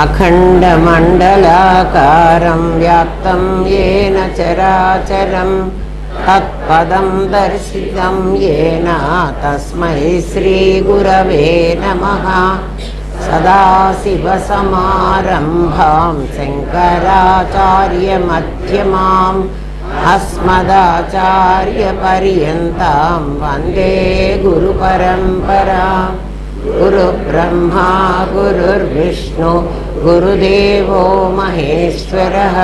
अखण्डमण्डलाकारं व्याप्तं येन चराचरं तत्पदं दर्शितं येन तस्मै श्रीगुरवे नमः। सदाशिवसमारम्भां शङ्कराचार्यमध्यमाम् अस्मदाचार्यपर्यन्तां वन्दे गुरुपरम्पराम्। गुरुब्रह्मा गुरुर्विष्णु गुरुदेवो महेश्वरः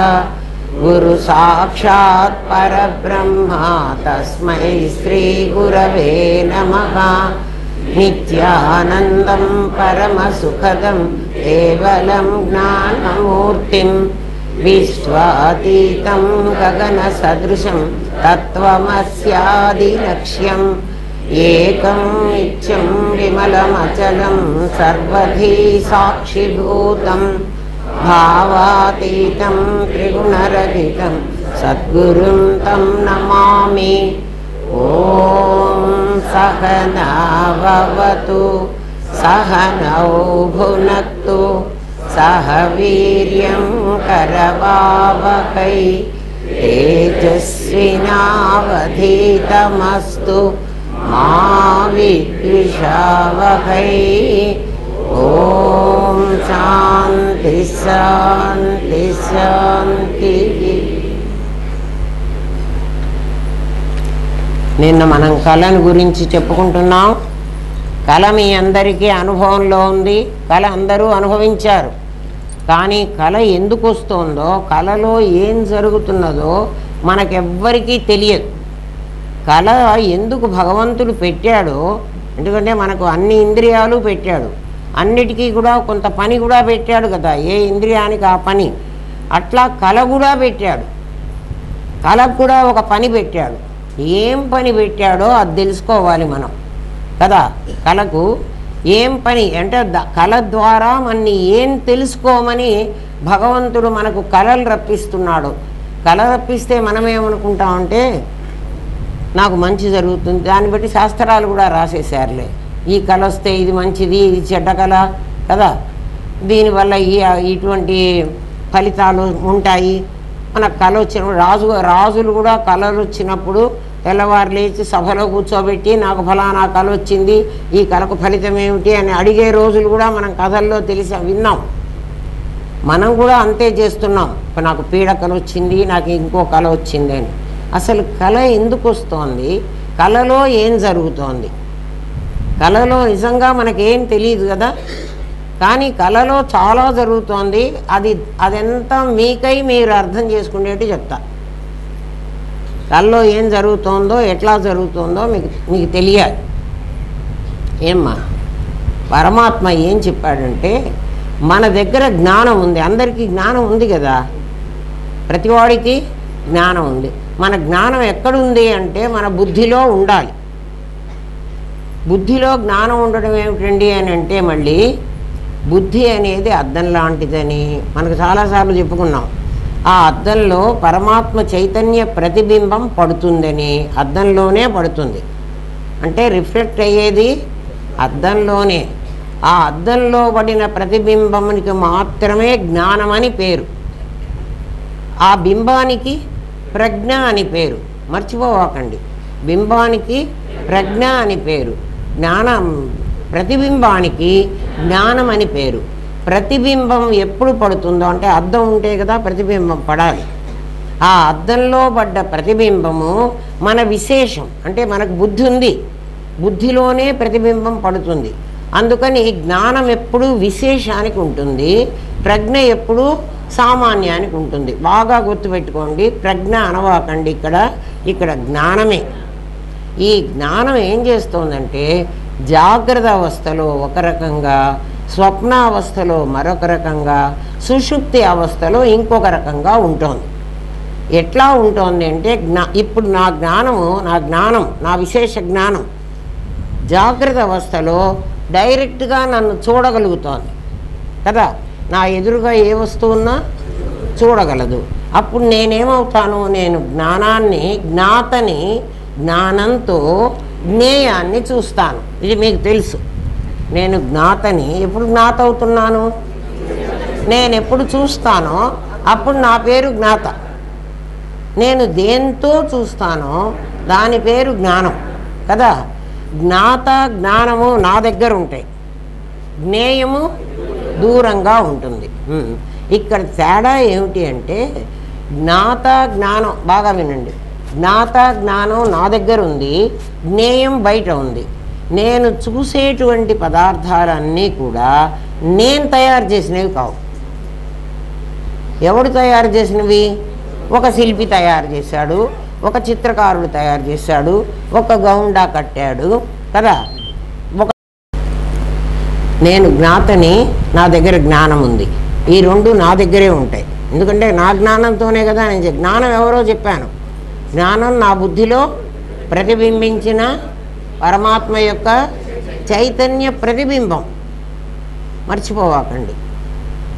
गुरुसाक्षात् परब्रह्मा तस्मै श्रीगुरवे नमः। नित्यानन्दं परमसुखदं केवलं ज्ञानमूर्तिं विश्वातीतं गगनसदृशं तत्त्वमस्यादिलक्ष्यम् एकं नित्यं विमलमचलं सर्वधी साक्षिभूतं भावातीतं त्रिगुणरहितं सद्गुरुं तं नमामि। ॐ सहना भवतु सहनौ भुनक्तु सह वीर्यं करवावहै तेजस्विनावधीतमस्तु मा विद्विषावहै। ॐ शान्ति शान्ति शान्तिः। నిన్న మనం కళను గురించి చెప్పుకుంటున్నాం. కళ మీ అందరికీ అనుభవంలో ఉంది, కళ అందరూ అనుభవించారు. కానీ కళ ఎందుకు వస్తుందో, కళలో ఏం జరుగుతున్నదో మనకెవ్వరికీ తెలియదు. కళ ఎందుకు భగవంతుడు పెట్టాడో, ఎందుకంటే మనకు అన్ని ఇంద్రియాలు పెట్టాడు, అన్నిటికీ కూడా కొంత పని కూడా పెట్టాడు కదా, ఏ ఇంద్రియానికి ఆ పని. అట్లా కళ కూడా పెట్టాడు, కళకు కూడా ఒక పని పెట్టాడు. ఏం పని పెట్టాడో అది తెలుసుకోవాలి మనం కదా. కళకు ఏం పని అంటే కళ ద్వారా మనని ఏం తెలుసుకోమని భగవంతుడు మనకు కళలు రప్పిస్తున్నాడు. కళ రప్పిస్తే మనమేమనుకుంటామంటే నాకు మంచి జరుగుతుంది, దాన్ని బట్టి శాస్త్రాలు కూడా రాసేసారులే. ఈ కళ వస్తే ఇది మంచిది, ఇది చెడ్డ కళ కదా, దీనివల్ల ఇటువంటి ఫలితాలు ఉంటాయి. మనకు కళ వచ్చినప్పుడు రాజులు కూడా కళలు వచ్చినప్పుడు తెల్లవారు లేచి సభలో కూర్చోబెట్టి నాకు ఫలానా కళ వచ్చింది, ఈ కళకు ఫలితం ఏమిటి అని అడిగే రోజులు కూడా మనం కథల్లో విన్నాం. మనం కూడా అంతే చేస్తున్నాం. నాకు పీడకల వచ్చింది, నాకు ఇంకో కళ వచ్చింది అని. అసలు కళ ఎందుకు వస్తోంది, కళలో ఏం జరుగుతోంది? కళలో నిజంగా మనకేం తెలియదు కదా, కానీ కళలో చాలా జరుగుతోంది. అదంతా మీకై మీరు అర్థం చేసుకునేట్టు చెప్తా. కళలో ఏం జరుగుతోందో, ఎట్లా జరుగుతుందో మీకు తెలియాలి. ఏమ్మా, పరమాత్మ ఏం చెప్పాడంటే మన దగ్గర జ్ఞానం ఉంది, అందరికీ జ్ఞానం ఉంది కదా, ప్రతివాడికి జ్ఞానం ఉంది. మన జ్ఞానం ఎక్కడుంది అంటే మన బుద్ధిలో ఉండాలి. బుద్ధిలో జ్ఞానం ఉండడం ఏమిటండి అని అంటే, మళ్ళీ బుద్ధి అనేది అద్దం లాంటిదని మనకు చాలాసార్లు చెప్పుకున్నాం. ఆ అద్దంలో పరమాత్మ చైతన్య ప్రతిబింబం పడుతుందని, అద్దంలోనే పడుతుంది. అంటే రిఫ్లెక్ట్ అయ్యేది అద్దంలోనే. ఆ అద్దంలో పడిన ప్రతిబింబానికి మాత్రమే జ్ఞానమని పేరు. ఆ బింబానికి ప్రజ్ఞ అని పేరు, మర్చిపోవకండి. బింబానికి ప్రజ్ఞ అని పేరు, ప్రతిబింబానికి జ్ఞానం అని పేరు. ప్రతిబింబం ఎప్పుడు పడుతుందో అంటే అద్దం ఉంటే కదా ప్రతిబింబం పడాలి. ఆ అద్దంలో పడ్డ ప్రతిబింబము మన విశేషం. అంటే మనకు బుద్ధి ఉంది, బుద్ధిలోనే ప్రతిబింబం పడుతుంది. అందుకని జ్ఞానం ఎప్పుడు విశేషానికి ఉంటుంది, ప్రజ్ఞ ఎప్పుడు సామాన్యానికి ఉంటుంది. బాగా గుర్తుపెట్టుకోండి, ప్రజ్ఞ అనవాకండి. ఇక్కడ జ్ఞానమే. ఈ జ్ఞానం ఏం చేస్తోందంటే జాగ్రత్త అవస్థలో ఒక రకంగా, స్వప్నావస్థలో మరొక రకంగా, సుషుప్తి అవస్థలో ఇంకొక రకంగా ఉంటుంది. ఎట్లా ఉంటుంది అంటే ఇప్పుడు నా జ్ఞానం నా విశేష జ్ఞానం జాగ్రత్త అవస్థలో డైరెక్ట్గా నన్ను చూడగలుగుతోంది కదా. నా ఎదురుగా ఏ వస్తువున్నా చూడగలదు. అప్పుడు నేనేమవుతాను, నేను జ్ఞాతని జ్ఞానంతో జ్ఞేయాన్ని చూస్తాను. ఇది మీకు తెలుసు. నేను జ్ఞాతని ఎప్పుడు జ్ఞాత అవుతున్నాను? నేను ఎప్పుడు చూస్తానో అప్పుడు నా పేరు జ్ఞాత. నేను దేంతో చూస్తానో దాని పేరు జ్ఞానం కదా. జ్ఞాత జ్ఞానము నా దగ్గర ఉంటాయి, జ్ఞేయము దూరంగా ఉంటుంది. ఇక్కడ తేడా ఏమిటి అంటే జ్ఞాత జ్ఞానం, బాగా వినండి, జ్ఞాత జ్ఞానం నా దగ్గర ఉంది, జ్ఞేయం బయట ఉంది. నేను చూసేటువంటి పదార్థాలన్నీ కూడా నేను తయారు చేసినవి కావు. ఎవడు తయారు చేసినవి? ఒక శిల్పి తయారు చేశాడు, ఒక చిత్రకారుడు తయారు చేశాడు, ఒక గౌండా కట్టాడు కదా. నేను జ్ఞాతని, నా దగ్గర జ్ఞానం ఉంది, ఈ రెండు నా దగ్గరే ఉంటాయి. ఎందుకంటే నా జ్ఞానంతోనే కదా నేను జ్ఞానం ఎవరో చెప్పాను. జ్ఞానం నా బుద్ధిలో ప్రతిబింబించిన పరమాత్మ యొక్క చైతన్య ప్రతిబింబం, మర్చిపోవాకండి,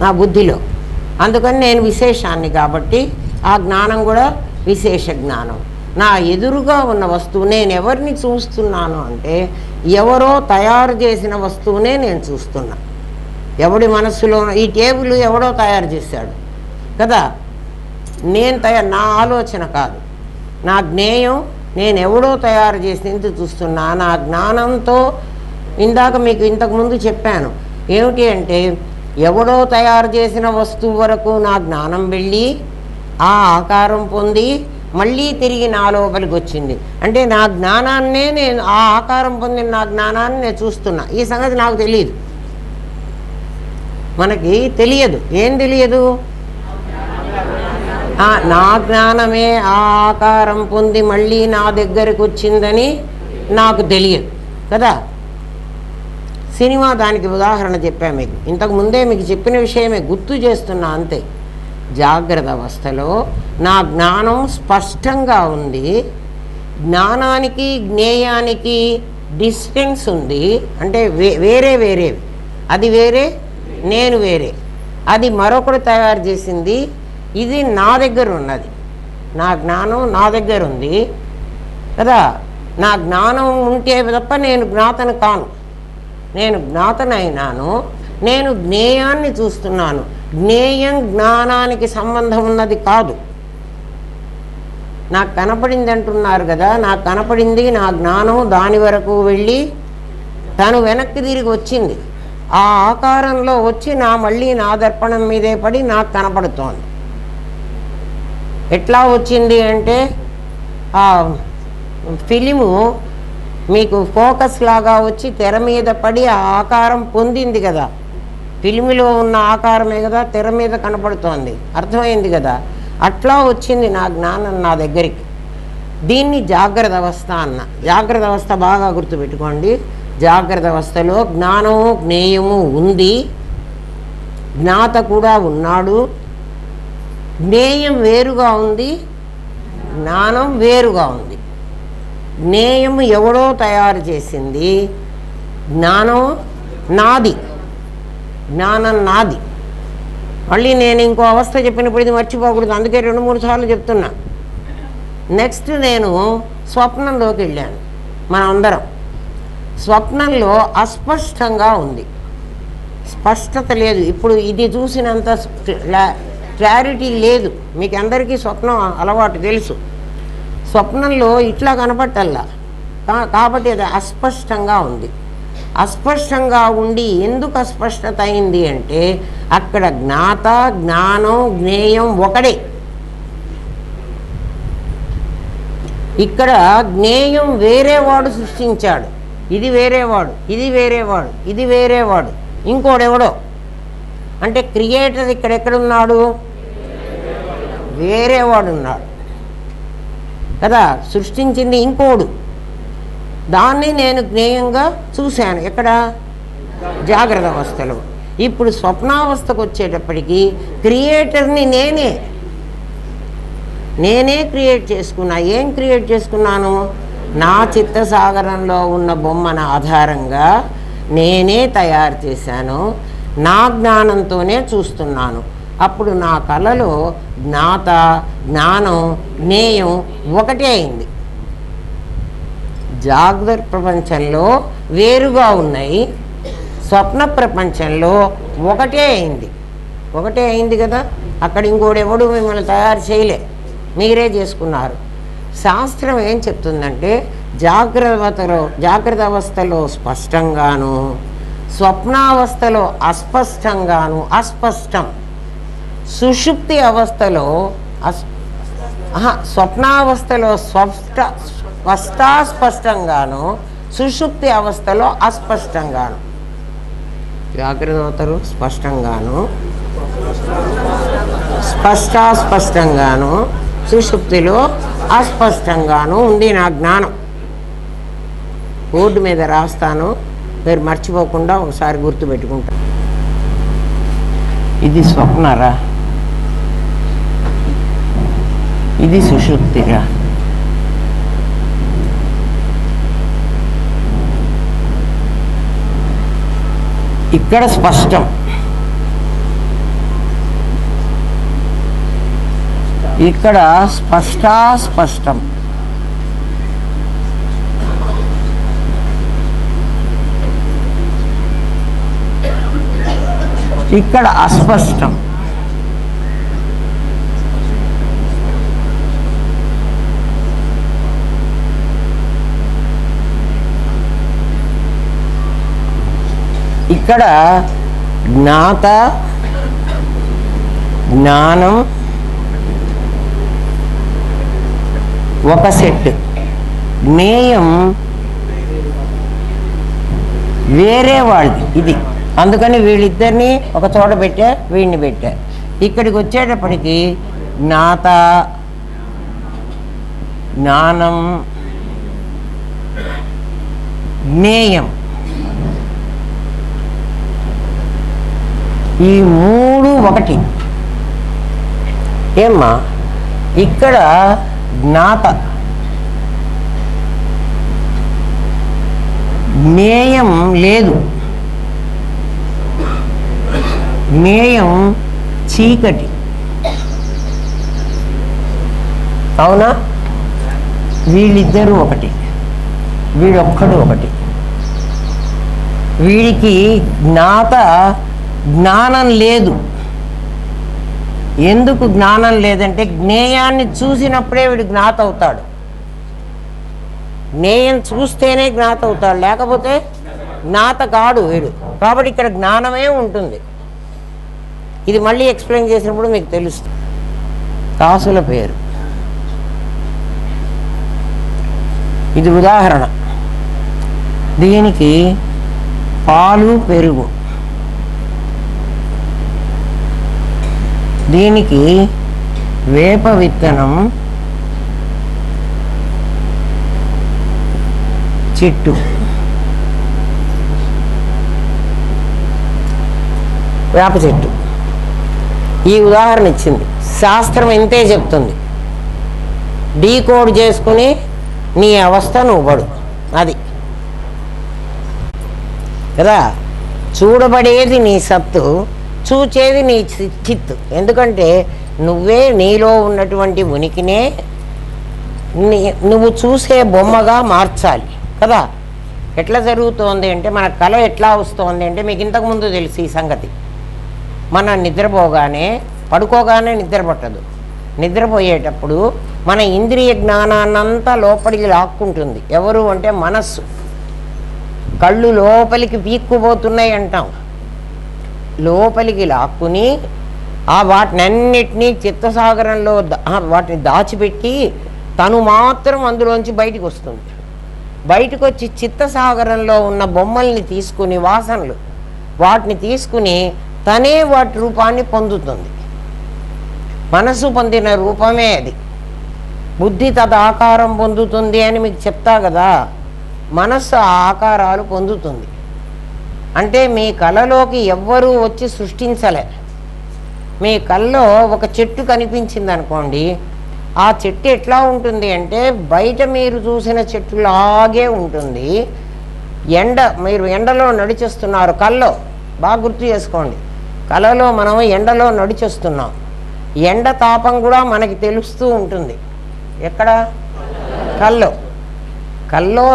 నా బుద్ధిలో. అందుకని నేను విశేషాన్ని కాబట్టి ఆ జ్ఞానం కూడా విశేష జ్ఞానం. నా ఎదురుగా ఉన్న వస్తువు, నేను ఎవరిని చూస్తున్నాను అంటే ఎవరో తయారు చేసిన వస్తువునే నేను చూస్తున్నా. ఎవడి మనస్సులో ఈ టేబుల్ ఎవడో తయారు చేశాడు కదా, నేను నా ఆలోచన కాదు, నా జ్ఞేయం నేను ఎవడో తయారు చేసినందుకు చూస్తున్నా. నా జ్ఞానంతో ఇందాక మీకు ఇంతకుముందు చెప్పాను ఏమిటి అంటే ఎవడో తయారు చేసిన వస్తువు వరకు నా జ్ఞానం వెళ్ళి ఆ ఆకారం పొంది మళ్ళీ తిరిగి నా లోపలికి వచ్చింది. అంటే నా జ్ఞానాన్నే నేను, ఆ ఆకారం పొందిన నా జ్ఞానాన్ని నేను చూస్తున్నా. ఈ సంగతి నాకు తెలియదు, మనకి తెలియదు. ఏం తెలియదు? నా జ్ఞానమే ఆ ఆకారం పొంది మళ్ళీ నా దగ్గరికి వచ్చిందని నాకు తెలియదు కదా. సినిమా దానికి ఉదాహరణ చెప్పా మీకు, ఇంతకు ముందే మీకు చెప్పిన విషయమే గుర్తు చేస్తున్నా అంతే. జాగ్రత్త అవస్థలో నా జ్ఞానం స్పష్టంగా ఉంది, జ్ఞానానికి జ్ఞేయానికి డిస్టెన్స్ ఉంది. అంటే వేరే వేరేవి, అది వేరే నేను వేరే, అది మరొకడు తయారు చేసింది, ఇది నా దగ్గర ఉన్నది. నా జ్ఞానం నా దగ్గర ఉంది కదా. నా జ్ఞానం ఉంటే తప్ప నేను జ్ఞాతను కాను. నేను జ్ఞాతనైనాను, నేను జ్ఞేయాన్ని చూస్తున్నాను. జ్ఞేయం జ్ఞానానికి సంబంధం ఉన్నది కాదు. నాకు కనపడింది అంటున్నారు కదా, నాకు కనపడింది, నా జ్ఞానం దాని వరకు వెళ్ళి తను వెనక్కి తిరిగి వచ్చింది. ఆ ఆకారంలో వచ్చి మళ్ళీ నా దర్పణం మీదే పడి నాకు కనపడుతోంది. ఎట్లా వచ్చింది అంటే ఆ ఫిలిము మీకు ఫోకస్ లాగా వచ్చి తెర మీద పడి ఆ ఆకారం పొందింది కదా. ఫిలిములో ఉన్న ఆకారమే కదా తెర మీద కనపడుతోంది, అర్థమైంది కదా. అట్లా వచ్చింది నా జ్ఞానం నా దగ్గరికి. దీన్ని జాగ్రత్త అవస్థ అన్న. జాగ్రత్త అవస్థ బాగా గుర్తుపెట్టుకోండి. జాగ్రత్త అవస్థలో జ్ఞానము జ్ఞేయము ఉంది, జ్ఞాత కూడా ఉన్నాడు. జ్ఞేయం వేరుగా ఉంది, జ్ఞానం వేరుగా ఉంది. జ్ఞేయము ఎవడో తయారు చేసింది, జ్ఞానం నాది, జ్ఞానం నాది. మళ్ళీ నేను ఇంకో అవస్థ చెప్పినప్పుడు ఇది మర్చిపోకూడదు, అందుకే 2-3 సార్లు చెప్తున్నా. నెక్స్ట్ నేను స్వప్నంలోకి వెళ్ళాను. మనందరం స్వప్నంలో అస్పష్టంగా ఉంది, స్పష్టత లేదు. ఇప్పుడు ఇది చూసినంత క్లారిటీ లేదు. మీకు అందరికీ స్వప్నం అలవాటు తెలుసు. స్వప్నంలో ఇట్లా కనపట్టల్లా, కాబట్టి అది అస్పష్టంగా ఉంది. అస్పష్టంగా ఉండి ఎందుకు అస్పష్టత అయింది అంటే అక్కడ జ్ఞాత జ్ఞానం జ్ఞేయం ఒకడే. ఇక్కడ జ్ఞేయం వేరేవాడు సృష్టించాడు, ఇది వేరేవాడు, ఇది వేరేవాడు, ఇది వేరేవాడు, ఇంకోడెవడో. అంటే క్రియేటర్ ఇక్కడెక్కడున్నాడు? వేరేవాడు ఉన్నాడు కదా. సృష్టించింది ఇంకోడు, దాన్ని నేను జ్ఞేయంగా చూశాను. ఎక్కడ? జాగ్రత్త అవస్థలో. ఇప్పుడు స్వప్నావస్థకు వచ్చేటప్పటికి క్రియేటర్ని నేనే క్రియేట్ చేసుకున్నా. ఏం క్రియేట్ చేసుకున్నాను? నా చిత్తసాగరంలో ఉన్న బొమ్మను ఆధారంగా నేనే తయారు చేశాను, నా జ్ఞానంతోనే చూస్తున్నాను. అప్పుడు నా కళలో జ్ఞాత జ్ఞానం జ్ఞేయం ఒకటే అయింది. జాగ్రత్త ప్రపంచంలో వేరుగా ఉన్నాయి, స్వప్న ప్రపంచంలో ఒకటే అయింది. ఒకటే అయింది కదా. అక్కడ ఇంకోటి ఎవడు మిమ్మల్ని తయారు చేయలే, మీరే చేసుకున్నారు. శాస్త్రం ఏం చెప్తుందంటే జాగ్రత్త అవస్థలో స్పష్టంగాను, స్వప్నావస్థలో అస్పష్టంగాను, అస్పష్టం. సుషుప్తి అవస్థలో స్వప్నావస్థలో స్పష్టాస్పష్టంగాను, సుషుప్తి అవస్థలో అస్పష్టంగాను. జాగ్రత్త అవస్థలో స్పష్టంగాను, స్పష్టాస్పష్టంగాను, సుషుప్తిలో అస్పష్టంగాను ఉంది నా జ్ఞానం. బోర్డు మీద రాస్తాను, మీరు మర్చిపోకుండా ఒకసారి గుర్తుపెట్టుకుంటారు. ఇది స్వప్నరా, ఇది సుషుప్తిరా. ఇక్కడ స్పష్టం, ఇక్కడ స్పష్టాస్పష్టం. ఇక్కడ అస్పష్టం. ఇక్కడ జ్ఞాత, జ్ఞానం ఒక సెట్, జ్ఞేయం వేరే వాళ్ళది. ఇది అందుకని వీళ్ళిద్దరినీ ఒక చోట పెట్టా, వీడిని పెట్టా. ఇక్కడికి వచ్చేటప్పటికి జ్ఞాత, జ్ఞానం, జ్ఞేయం ఈ మూడు ఒకటి. ఏమ్మా ఇక్కడ జ్ఞాత, జ్ఞేయం లేదు, జ్ఞేయం చీకటి. అవునా? వీళ్ళిద్దరూ ఒకటి, వీడొక్కడు ఒకటి. వీడికి జ్ఞాత జ్ఞానం లేదు. ఎందుకు జ్ఞానం లేదంటే జ్ఞేయాన్ని చూసినప్పుడే వీడు జ్ఞాత అవుతాడు. జ్ఞేయం చూస్తేనే జ్ఞాత అవుతాడు, లేకపోతే జ్ఞాత కాడు వీడు. కాబట్టి ఇక్కడ జ్ఞానమే ఉంటుంది. ఇది మళ్ళీ ఎక్స్ప్లెయిన్ చేసినప్పుడు మీకు తెలుస్తుంది. కాసుల పేరు ఇది ఉదాహరణ. దీనికి పాలు, పెరుగు, దీనికి వేప విత్తనం, చెట్టు. వేప చెట్టు. ఈ ఉదాహరణ ఇచ్చింది. శాస్త్రం ఇంతే చెప్తుంది. డీకోడ్ చేసుకుని నీ అవస్థ నువ్వు పడు. అది కదా. చూడబడేది నీ సత్తు, చూచేది నీ చిత్తు. ఎందుకంటే నువ్వే నీలో ఉన్నటువంటి ఉనికినే నువ్వు చూసే బొమ్మగా మార్చాలి కదా. ఎట్లా జరుగుతోంది అంటే, మన కళ ఎట్లా వస్తోంది అంటే, మీకు ఇంతకుముందు తెలుసు ఈ సంగతి. మన నిద్రపోగానే, పడుకోగానే నిద్ర పట్టదు. నిద్రపోయేటప్పుడు మన ఇంద్రియ జ్ఞానాన్నంతా లోపలికి లాక్కుంటుంది. ఎవరు అంటే మనస్సు. కళ్ళు లోపలికి పీక్కుపోతున్నాయి అంటాం. లోపలికి లాక్కుని వాటినన్నిటినీ చిత్తసాగరంలో వాటిని దాచిపెట్టి తను మాత్రం అందులోంచి బయటికి వస్తుంది. బయటకు వచ్చి చిత్తసాగరంలో ఉన్న బొమ్మల్ని తీసుకుని, వాసనలు వాటిని తీసుకుని తనే వాటి రూపాన్ని పొందుతుంది. మనసు పొందిన రూపమే అది. బుద్ధి తదాకారం పొందుతుంది అని మీకు చెప్తా కదా. మనస్సు ఆ ఆకారాలు పొందుతుంది. అంటే మీ కళలోకి ఎవ్వరూ వచ్చి సృష్టించలే. మీ కళ్ళలో ఒక చెట్టు కనిపించింది అనుకోండి, ఆ చెట్టు ఎట్లా ఉంటుంది అంటే బయట మీరు చూసిన చెట్టులాగే ఉంటుంది. మీరు ఎండలో నడిచేస్తున్నారు. కళ్ళలో బాగా గుర్తు చేసుకోండి. కళలో మనం ఎండలో నడిచేస్తున్నాం. ఎండ తాపం కూడా మనకి తెలుస్తూ ఉంటుంది. ఎక్కడ? కళ్ళలో.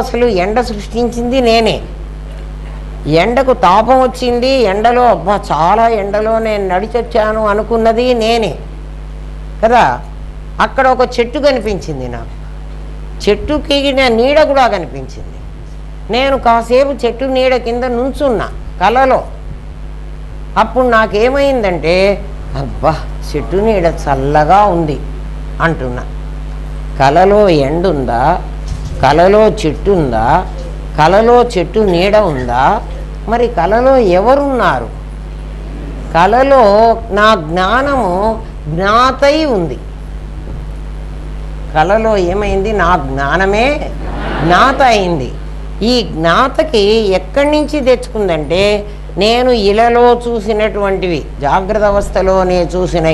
అసలు ఎండ సృష్టించింది నేనే. ఎండకు తాపం వచ్చింది, ఎండలో అబ్బా చాలా ఎండలో నేను నడిచొచ్చాను అనుకున్నది నేనే కదా. అక్కడ ఒక చెట్టు కనిపించింది, నాకు చెట్టుకి నీడ కూడా కనిపించింది. నేను కాసేపు చెట్టు నీడ కింద నుంచున్నా కలలో. అప్పుడు నాకేమైందంటే అబ్బా చెట్టు నీడ చల్లగా ఉంది అంటున్నా. కలలో ఎండుందా, కలలో చెట్టు ఉందా, కలలో చెట్టు నీడ ఉందా? మరి కలలో ఎవరున్నారు? కలలో నా జ్ఞానము జ్ఞాతై ఉంది. కలలో ఏమైంది? నా జ్ఞానమే జ్ఞాత అయింది. ఈ జ్ఞాతకి ఎక్కడి నుంచి తెచ్చుకుందంటే నేను ఇలలో చూసినటువంటివి, జాగ్రత్త అవస్థలోనే చూసిన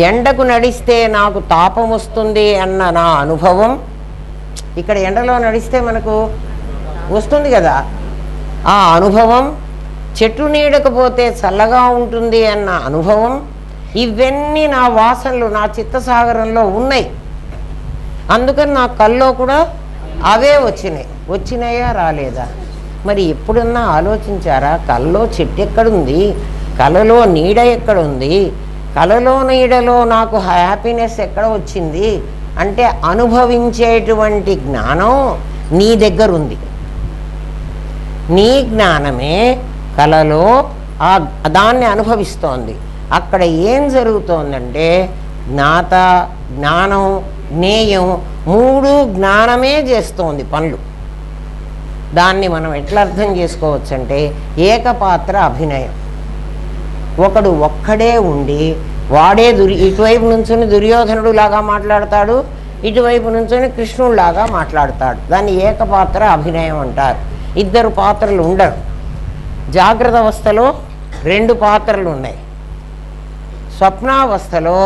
ఎండకు నడిస్తే నాకు తాపం వస్తుంది అన్న నా అనుభవం, ఇక్కడ ఎండలో నడిస్తే మనకు వస్తుంది కదా ఆ అనుభవం, చెట్టు నీడకపోతే చల్లగా ఉంటుంది అన్న అనుభవం, ఇవన్నీ నా వాసనలు నా చిత్తసాగరంలో ఉన్నాయి. అందుకని నా కల్లో కూడా అవే వచ్చినాయా రాలేదా? మరి ఎప్పుడన్నా ఆలోచించారా కల్లో చెట్టు ఎక్కడుంది, కలలో నీడ ఎక్కడుంది, కలలో నీడలో నాకు హ్యాపీనెస్ ఎక్కడ వచ్చింది అంటే అనుభవించేటువంటి జ్ఞానం నీ దగ్గర ఉంది. నీ జ్ఞానమే కలలో దాన్ని అనుభవిస్తోంది. అక్కడ ఏం జరుగుతోందంటే జ్ఞాత, జ్ఞానం, జ్ఞేయం మూడు జ్ఞానమే చేస్తోంది పనులు. దాన్ని మనం ఎట్లా అర్థం చేసుకోవచ్చు అంటే ఏకపాత్ర అభినయం. ఒకడు ఒక్కడే ఉండి వాడే ఇటువైపు నుంచుని దుర్యోధనుడు లాగా మాట్లాడతాడు, ఇటువైపు నుంచుని కృష్ణుడిలాగా మాట్లాడతాడు. దాన్ని ఏకపాత్ర అభినయం అంటారు. ఇద్దరు పాత్రలు ఉండరు. జాగ్రత్త అవస్థలో రెండు పాత్రలు ఉన్నాయి, స్వప్నావస్థలో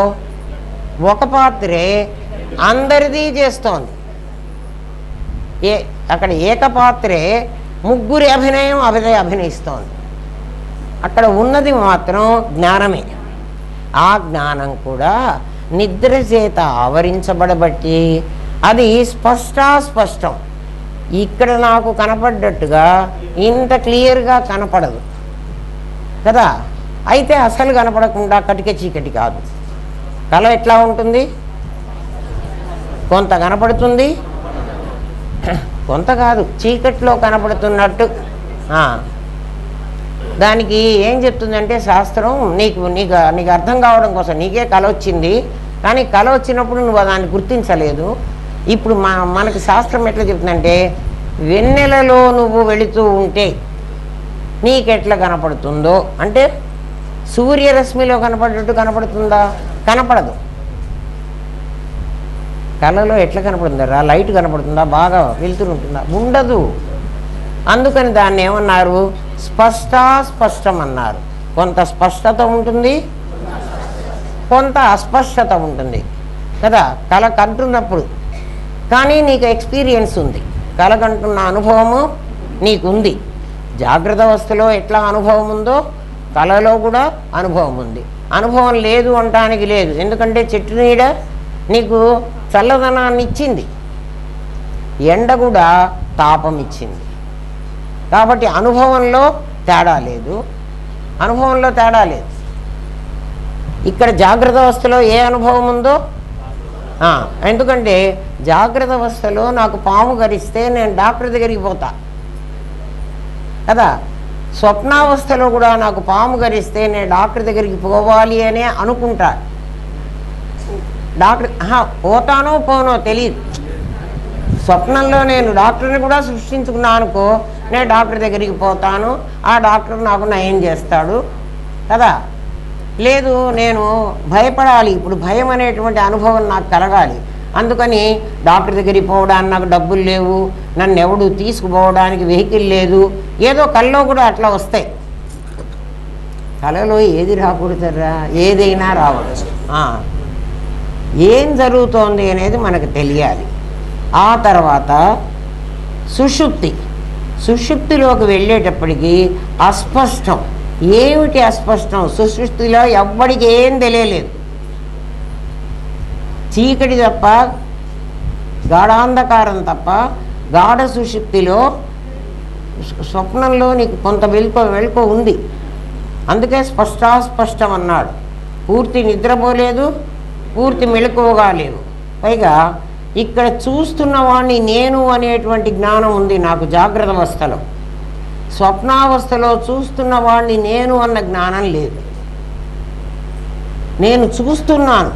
ఒక పాత్రే అందరిది చేస్తోంది. అక్కడ ఏకపాత్రే ముగ్గురి అభినయం అభినయిస్తోంది. అక్కడ ఉన్నది మాత్రం జ్ఞానమే. ఆ జ్ఞానం కూడా నిద్ర చేత ఆవరించబడబట్టి అది స్పష్టం. ఇక్కడ నాకు కనపడ్డట్టుగా ఇంత క్లియర్గా కనపడదు కదా. అయితే అసలు కనపడకుండా కటిక చీకటి కాదు. కళ ఎట్లా ఉంటుంది? కొంత కనపడుతుంది, కొంత కాదు, చీకట్లో కనపడుతున్నట్టు. దానికి ఏం చెప్తుందంటే శాస్త్రం, నీకు అర్థం కావడం కోసం నీకే కళ వచ్చింది, కానీ కళ వచ్చినప్పుడు నువ్వు దాన్ని గుర్తించలేదు. ఇప్పుడు మనకి శాస్త్రం ఎట్లా చెప్తుందంటే వెన్నెలలో నువ్వు వెళుతూ ఉంటే నీకెట్లా కనపడుతుందో అంటే సూర్యరశ్మిలో కనపడేట్టు కనపడుతుందా? కనపడదు. కళలో ఎట్లా కనపడుతుందా? లైట్ కనపడుతుందా? బాగా వెలుతురు ఉంటుందా? ఉండదు. అందుకని దాన్ని ఏమన్నారు? స్పష్టం అన్నారు. కొంత స్పష్టత ఉంటుంది, కొంత అస్పష్టత ఉంటుంది కదా కళ కంటున్నప్పుడు. కానీ నీకు ఎక్స్పీరియన్స్ ఉంది, కళ కంటున్న అనుభవము నీకుంది. జాగ్రత్త అవస్థలో ఎట్లా అనుభవం ఉందో కళలో కూడా అనుభవం ఉంది. అనుభవం లేదు అనటానికి లేదు, ఎందుకంటే చెట్టు నీడ నీకు చల్లదనాన్ని ఇచ్చింది, ఎండ కూడా తాపం ఇచ్చింది. కాబట్టి అనుభవంలో తేడా లేదు. ఇక్కడ జాగ్రత్త అవస్థలో ఏ అనుభవం ఉందో, ఎందుకంటే జాగ్రత్త అవస్థలో నాకు పాము గరిస్తే నేను డాక్టర్ దగ్గరికి పోతా కదా. స్వప్నావస్థలో కూడా నాకు పాము గరిస్తే నేను డాక్టర్ దగ్గరికి పోవాలి అనే అనుకుంటా. డాక్టర్ పోతానో పోనో తెలియదు. స్వప్నంలో నేను డాక్టర్ని కూడా సృష్టించుకున్నా అనుకో, నేను డాక్టర్ దగ్గరికి పోతాను, ఆ డాక్టర్ నాకు నయం చేస్తాడు కదా. లేదు నేను భయపడాలి, ఇప్పుడు భయం అనేటువంటి అనుభవం నాకు కలగాలి, అందుకని డాక్టర్ దగ్గరికి పోవడానికి నాకు డబ్బులు లేవు, నన్ను ఎవడు తీసుకుపోవడానికి వెహికల్ లేదు, ఏదో కల్లో కూడా అట్లా వస్తాయి. కళలో ఏది రాకూడదరా? ఏదైనా రావచ్చు. ఏం జరుగుతోంది అనేది మనకు తెలియాలి. ఆ తర్వాత సుషుప్తిలోకి వెళ్ళేటప్పటికి అస్పష్టం. ఏమిటి అస్పష్టం? సుషుప్తిలో ఎవ్వడికి ఏం తెలియలేదు, చీకటి తప్ప, గాఢాంధకారం తప్ప. గాఢ సుషుప్తిలో స్వప్నంలో నీకు కొంత వెలుకో ఉంది. అందుకే స్పష్టం అన్నాడు. పూర్తి నిద్రపోలేదు, పూర్తి మెలకువగా లేవు. పైగా ఇక్కడ చూస్తున్న వాడిని నేను అనేటువంటి జ్ఞానం ఉంది నాకు జాగ్రత్త అవస్థలో. స్వప్నావస్థలో చూస్తున్న వాడిని నేను అన్న జ్ఞానం లేదు. నేను చూస్తున్నాను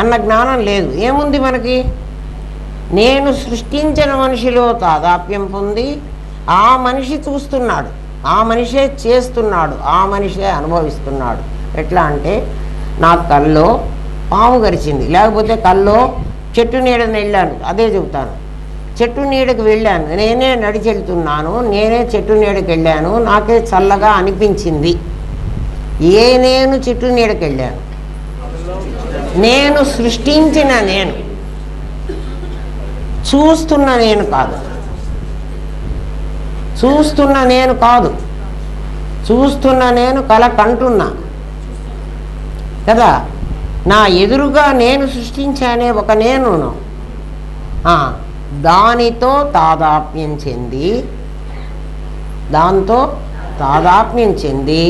అన్న జ్ఞానం లేదు. ఏముంది మనకి? నేను సృష్టించిన మనిషిలో తాదాప్యం పొంది ఆ మనిషి చూస్తున్నాడు, ఆ మనిషే చేస్తున్నాడు, ఆ మనిషే అనుభవిస్తున్నాడు. ఎట్లా అంటే నాకు కల్లో పాము గరిచింది, లేకపోతే కల్లో చెట్టు నీడని వెళ్ళాను, అదే చెబుతాను. చెట్టు నీడకు వెళ్ళాను, నేనే నడిచి వెళ్తున్నాను, నేనే చెట్టు నీడకి వెళ్ళాను, నాకే చల్లగా అనిపించింది. నేను చెట్టు నీడకి వెళ్ళాను. నేను సృష్టించిన నేను, చూస్తున్న నేను కాదు. చూస్తున్న నేను కాదు, చూస్తున్న నేను కల కంటున్నా కదా. నా ఎదురుగా నేను సృష్టించానే ఒక నేనును, దానితో తాదాత్మ్యం చెంది, దాంతో తాదాత్మ్యం చెంది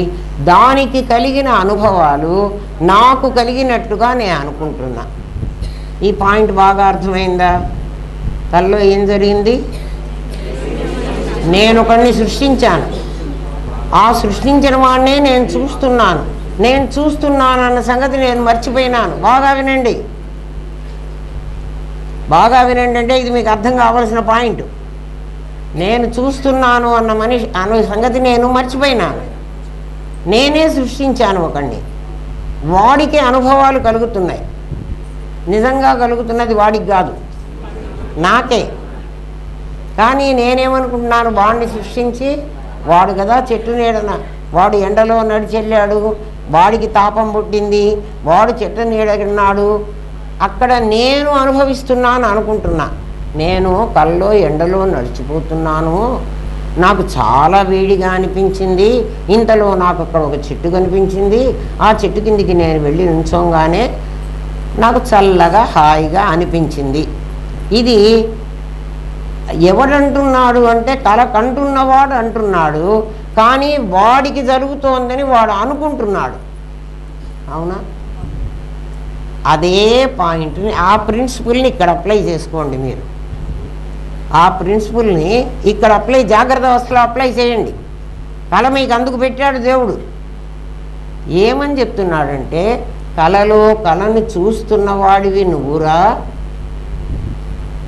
దానికి కలిగిన అనుభవాలు నాకు కలిగినట్టుగా నేను అనుకుంటున్నా. ఈ పాయింట్ బాగా అర్థమైందా? కల్లో ఏం జరిగింది? నేను ఒకడిని సృష్టించాను, ఆ సృష్టించిన వాడినే నేను చూస్తున్నాను. నేను చూస్తున్నాను అన్న సంగతి నేను మర్చిపోయినాను. బాగా వినండి, బాగా వినండి. అంటే ఇది మీకు అర్థం కావాల్సిన పాయింట్. నేను చూస్తున్నాను అన్న సంగతి నేను మర్చిపోయినాను. నేనే సృష్టించాను ఒకడిని, వాడికి అనుభవాలు కలుగుతున్నాయి. నిజంగా కలుగుతున్నది వాడికి కాదు, నాకే. కానీ నేనేమనుకుంటున్నాను, వాడిని సృష్టించి, వాడు కదా చెట్టు నీడన, వాడు ఎండలో నడిచెళ్ళాడు, వాడికి తాపం పుట్టింది, వాడు చెట్టు నీడన్నాడు, అక్కడ నేను అనుభవిస్తున్నాను అనుకుంటున్నా. నేను కల్లో ఎండలో నడిచిపోతున్నాను, నాకు చాలా వేడిగా అనిపించింది, ఇంతలో నాకు అక్కడ ఒక చెట్టు కనిపించింది, ఆ చెట్టు కిందికి నేను వెళ్ళి నుంచోగానే నాకు చల్లగా హాయిగా అనిపించింది. ఇది ఎవడంటున్నాడు అంటే కల కంటున్నవాడు అంటున్నాడు, కానీ వాడికి జరుగుతోందని వాడు అనుకుంటున్నాడు. అవునా? అదే పాయింట్ని, ఆ ప్రిన్సిపుల్ని ఇక్కడ అప్లై చేసుకోండి. మీరు ఆ ప్రిన్సిపుల్ని ఇక్కడ జాగ్రత్త అవస్థలో అప్లై చేయండి. కళ మీకు అందుకు పెట్టాడు దేవుడు. ఏమని చెప్తున్నాడంటే, కళలో కళని చూస్తున్నవాడివి నువ్వురా,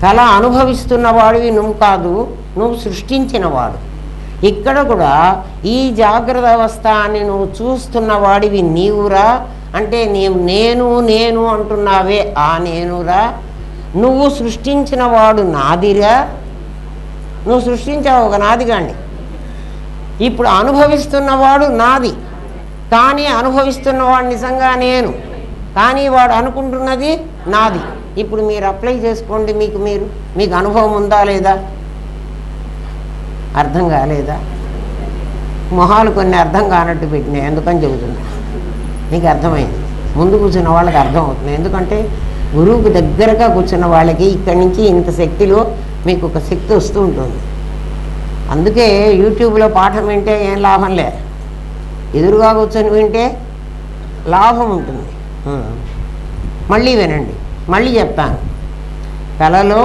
కళ అనుభవిస్తున్నవాడివి నువ్వు కాదు, నువ్వు సృష్టించినవాడు. ఇక్కడ కూడా ఈ జాగ్రత్త అవస్థ అని నువ్వు చూస్తున్నవాడివి నీవురా, అంటే నేను అంటున్నావే ఆ నేనురా. నువ్వు సృష్టించిన వాడు నాదిరా, నువ్వు సృష్టించావు ఒక నాదిగాండి. ఇప్పుడు అనుభవిస్తున్నవాడు నాది, కానీ అనుభవిస్తున్నవాడు నిజంగా నేను, కానీ వాడు అనుకుంటున్నది నాది. ఇప్పుడు మీరు అప్లై చేసుకోండి. మీకు అనుభవం ఉందా లేదా? అర్థం కాలేదా? మొహాలు కొన్ని అర్థం కానట్టు పెట్టినాయి, ఎందుకని చెబుతున్నా. మీకు అర్థమైంది, ముందు కూర్చున్న వాళ్ళకి అర్థం అవుతుంది. ఎందుకంటే గురువుకు దగ్గరగా కూర్చున్న వాళ్ళకి ఇక్కడి నుంచి ఇంత శక్తిలో మీకు ఒక శక్తి వస్తూ ఉంటుంది. అందుకే యూట్యూబ్లో పాఠం వింటే ఏం లాభం లే, ఎదురుగా కూర్చొని వింటే లాభం ఉంటుంది. మళ్ళీ వినండి, మళ్ళీ చెప్తాను. కళలో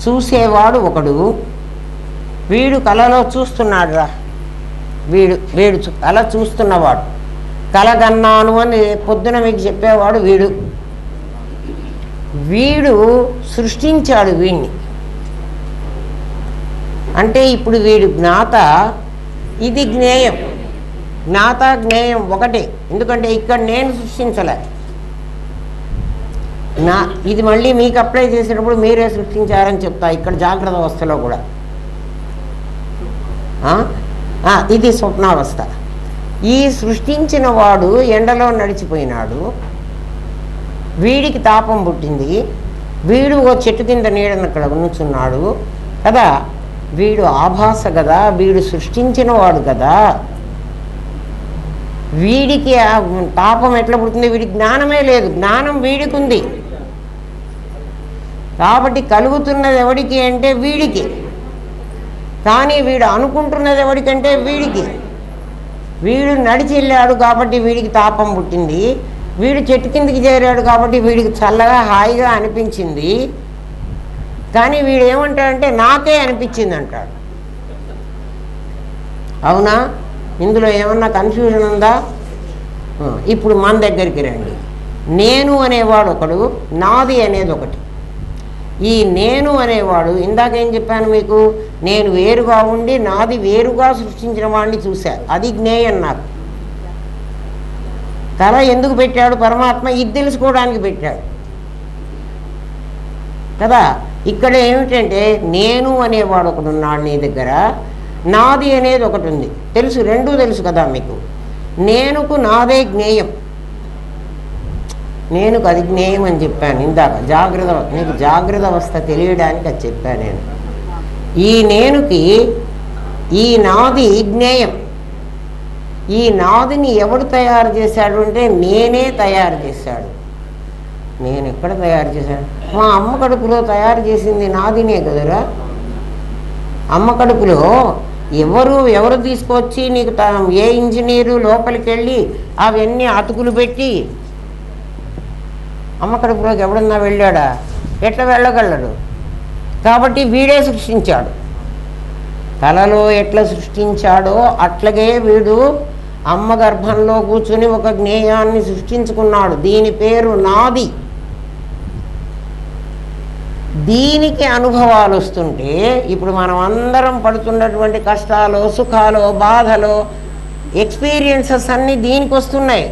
చూసేవాడు ఒకడు, వీడు కళలో చూస్తున్నాడు రా. వీడు కళ చూస్తున్నవాడు, కలగన్నాను అని పొద్దున మీకు చెప్పేవాడు వీడు సృష్టించాడు వీడిని. అంటే ఇప్పుడు వీడు జ్ఞాత, ఇది జ్ఞేయం. జ్ఞాత జ్ఞేయం ఒకటే, ఎందుకంటే ఇక్కడ నేను సృష్టించలే. ఇది మళ్ళీ మీకు అప్లై చేసేటప్పుడు మీరే సృష్టించారని చెప్తా. ఇక్కడ జాగ్రత్త అవస్థలో కూడా ఇది స్వప్నావస్థ. ఈ సృష్టించిన వాడు ఎండలో నడిచిపోయినాడు, వీడికి తాపం పుట్టింది, వీడు ఓ చెట్టు కింద నీడని అక్కడ ఉంచున్నాడు కదా. వీడు ఆభాస కదా, వీడు సృష్టించిన వాడు కదా. వీడికి తాపం ఎట్లా పుడుతుంది? వీడికి జ్ఞానమే లేదు, జ్ఞానం వీడికి ఉంది. కాబట్టి కలుగుతున్నది ఎవడికి అంటే వీడికి. కానీ వీడు అనుకుంటున్నది ఎవరికంటే వీడికి. వీడు నడిచి వెళ్ళాడు కాబట్టి వీడికి తాపం పుట్టింది, వీడు చెట్టు కిందికి చేరాడు కాబట్టి వీడికి చల్లగా హాయిగా అనిపించింది. కానీ వీడు ఏమంటాడంటే నాకే అనిపించింది అంటాడు. అవునా? ఇందులో ఏమన్నా కన్ఫ్యూజన్ ఉందా? ఇప్పుడు మన దగ్గరికి రండి. నేను అనేవాడు ఒకడు, నాది అనేది ఒకటి. ఈ నేను అనేవాడు ఇందాకేం చెప్పాను మీకు, నేను వేరుగా ఉండి నాది వేరుగా సృష్టించిన వాడిని చూశా, అది జ్ఞేయం నాకు. తల ఎందుకు పెట్టాడు పరమాత్మ? ఇది తెలుసుకోవడానికి పెట్టాడు కదా. ఇక్కడ ఏమిటంటే నేను అనేవాడు ఒకడు ఉన్నాడు నీ దగ్గర, నాది అనేది ఒకటి ఉంది. తెలుసు, రెండూ తెలుసు కదా మీకు. నేనుకు నాదే జ్ఞేయం, నేనుకు అది జ్ఞేయం అని చెప్పాను ఇందాక. నీకు జాగ్రత్త అవస్థ తెలియడానికి అది చెప్పాను నేను. ఈ నేనుకి ఈ నాది జ్ఞేయం. ఈ నాదిని ఎవడు తయారు చేశాడు అంటే నేనే తయారు చేశాడు. నేను ఎక్కడ తయారు చేశాను? మా అమ్మ కడుపులో తయారు చేసింది నాదినే కదరా. అమ్మ కడుపులో ఎవరు తీసుకొచ్చి నీకు ఏ ఇంజనీరు లోపలికి వెళ్ళి అవన్నీ అతుకులు పెట్టి అమ్మ కడుపులోకి ఎవడన్నా వెళ్ళాడా? ఎట్లా వెళ్ళగలడు? కాబట్టి వీడే సృష్టించాడు. తలలో ఎట్లా సృష్టించాడో అట్లాగే వీడు అమ్మ గర్భంలో కూర్చుని ఒక జ్ఞేయాన్ని సృష్టించుకున్నాడు. దీని పేరు నాది. దీనికి అనుభవాలు వస్తుంటే ఇప్పుడు మనం అందరం పడుతున్నటువంటి కష్టాలు, సుఖాలు, బాధలు, ఎక్స్పీరియన్సెస్ అన్నీ దీనికి వస్తున్నాయి.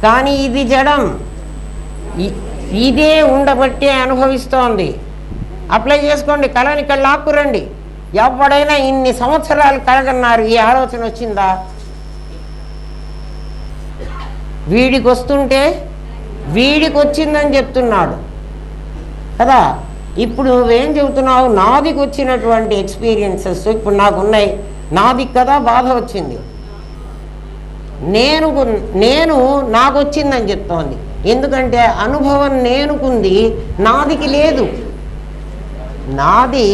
కానీ ఇది జడం, ఇదే ఉండబట్టే అనుభవిస్తోంది. అప్లై చేసుకోండి, కళని ఇక్కడ లాక్కురండి. ఎవడైనా ఇన్ని సంవత్సరాలు కలగన్నారు, ఈ ఆలోచన వచ్చిందా? వీడికి వస్తుంటే వీడికి వచ్చిందని చెప్తున్నాడు కదా. ఇప్పుడు నువ్వేం చెబుతున్నావు? నాదికి వచ్చినటువంటి ఎక్స్పీరియన్సెస్ ఇప్పుడు నాకున్నాయి, నాదికి కదా బాధ వచ్చింది. నేను నాకు వచ్చిందని చెప్తోంది. ఎందుకంటే అనుభవం నేనుకుంది, నాదికి లేదు. నాది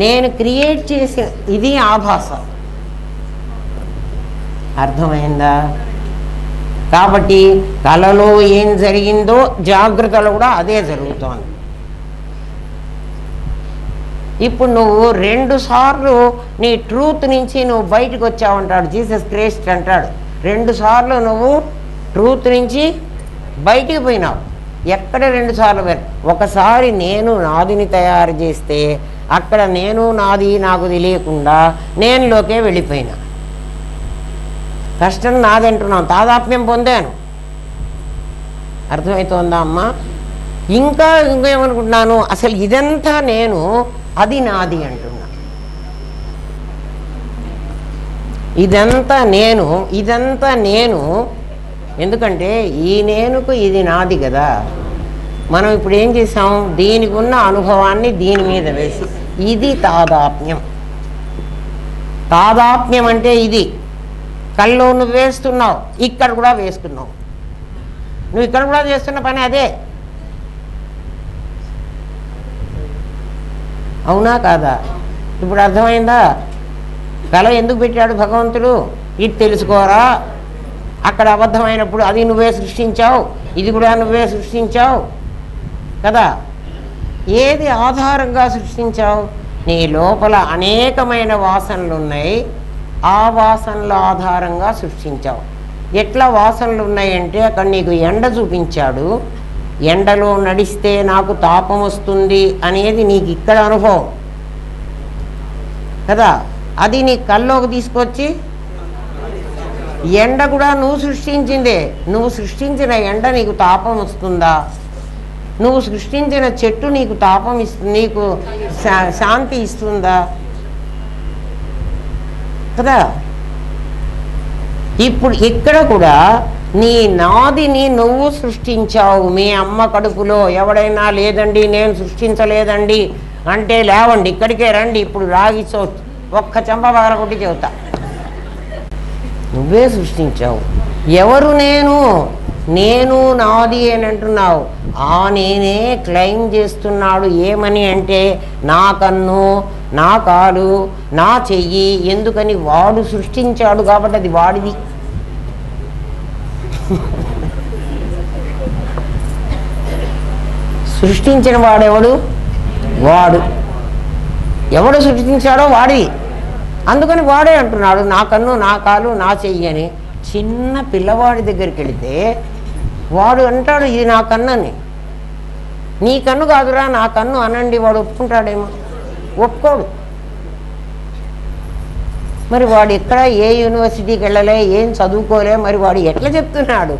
నేను క్రియేట్ చేసే ఇది ఆభాస. అర్థమైందా? కాబట్టి కలలో ఏం జరిగిందో జాగ్రత్తలో కూడా అదే జరుగుతోంది. ఇప్పుడు నువ్వు 2 సార్లు నీ ట్రూత్ నుంచి నువ్వు బయటకు వచ్చావంటాడు జీసస్ క్రైస్ట్ అంటాడు. 2 సార్లు నువ్వు ట్రూత్ నుంచి బయటికి పోయినావు. ఎక్కడ 2 సార్లు? ఒకసారి నేను నాదిని తయారు చేస్తే అక్కడ నేను నాది నాకు తెలియకుండా నేనులోకే వెళ్ళిపోయినా. కష్టం నాది అంటున్నాను, తాదాత్మ్యం పొందాను. అర్థమవుతోందా అమ్మా? ఇంకేమనుకుంటున్నాను, అసలు ఇదంతా నేను, అది నాది అంటున్నా. ఇదంతా నేను. ఎందుకంటే ఈ నేనుకు ఇది నాది కదా. మనం ఇప్పుడు ఏం చేసాం? దీనికి ఉన్న అనుభవాన్ని దీని మీద వేసి ఇది తాదాత్మ్యం. తాదాత్మ్యం అంటే ఇది. కళ్ళు నువ్వు వేస్తున్నావు, ఇక్కడ కూడా వేస్తున్నావు. నువ్వు ఇక్కడ కూడా చేస్తున్న పని అదే. అవునా కాదా? ఇప్పుడు అర్థమైందా? కళ ఎందుకు పెట్టాడు భగవంతుడు? ఇది తెలుసుకోరా. అక్కడ అబద్ధమైనప్పుడు అది నువ్వే సృష్టించావు, ఇది కూడా నువ్వే సృష్టించావు కదా. ఏది ఆధారంగా సృష్టించావు? నీ లోపల అనేకమైన వాసనలు ఉన్నాయి, ఆ వాసనల ఆధారంగా సృష్టించావు. ఎట్లా వాసనలు ఉన్నాయంటే అక్కడ నీకు ఎండ చూపించాడు. ఎండలో నడిస్తే నాకు తాపం వస్తుంది అనేది నీకు ఇక్కడ అనుభవం కదా. అది నీ కల్లోకి తీసుకొచ్చి ఎండ కూడా నువ్వు సృష్టించిందే. నువ్వు సృష్టించిన ఎండ నీకు తాపం వస్తుందా? నువ్వు సృష్టించిన చెట్టు నీకు తాపం ఇస్తుంది, నీకు శాంతి ఇస్తుందా? కదా. ఇప్పుడు ఇక్కడ కూడా నీ నాదిని నువ్వు సృష్టించావు. మీ అమ్మ కడుపులో ఎవడైనా లేదండి నేను సృష్టించలేదండి అంటే లేవండి, ఇక్కడికే రండి, ఇప్పుడు రాగి ఒక్క చెంప పగలగొట్టి చెబుతా. నువ్వే సృష్టించావు. ఎవరు నేను నాది అని అంటున్నావు. ఆ నేనే క్లెయిమ్ చేస్తున్నాడు. ఏమని అంటే నా కన్ను, నా కాలు, నా చెయ్యి. ఎందుకని? వాడు సృష్టించాడు కాబట్టి అది వాడిది. సృష్టించిన వాడెవడు? వాడు. ఎవడు సృష్టించాడో వాడి. అందుకని వాడే అంటున్నాడు నా కన్ను, నా కాలు, నా చెయ్యి అని. చిన్న పిల్లవాడి దగ్గరికి వెళితే వాడు అంటాడు ఇది నా కన్ను. నీ కన్ను కాదురా నా కన్ను అనండి. వాడు ఒప్పుకుంటాడేమో? ఒప్పుకోడు. మరి వాడు ఎక్కడ ఏ యూనివర్సిటీకి వెళ్ళలే, ఏం చదువుకోలే, మరి వాడు ఎట్లా చెప్తున్నాడు?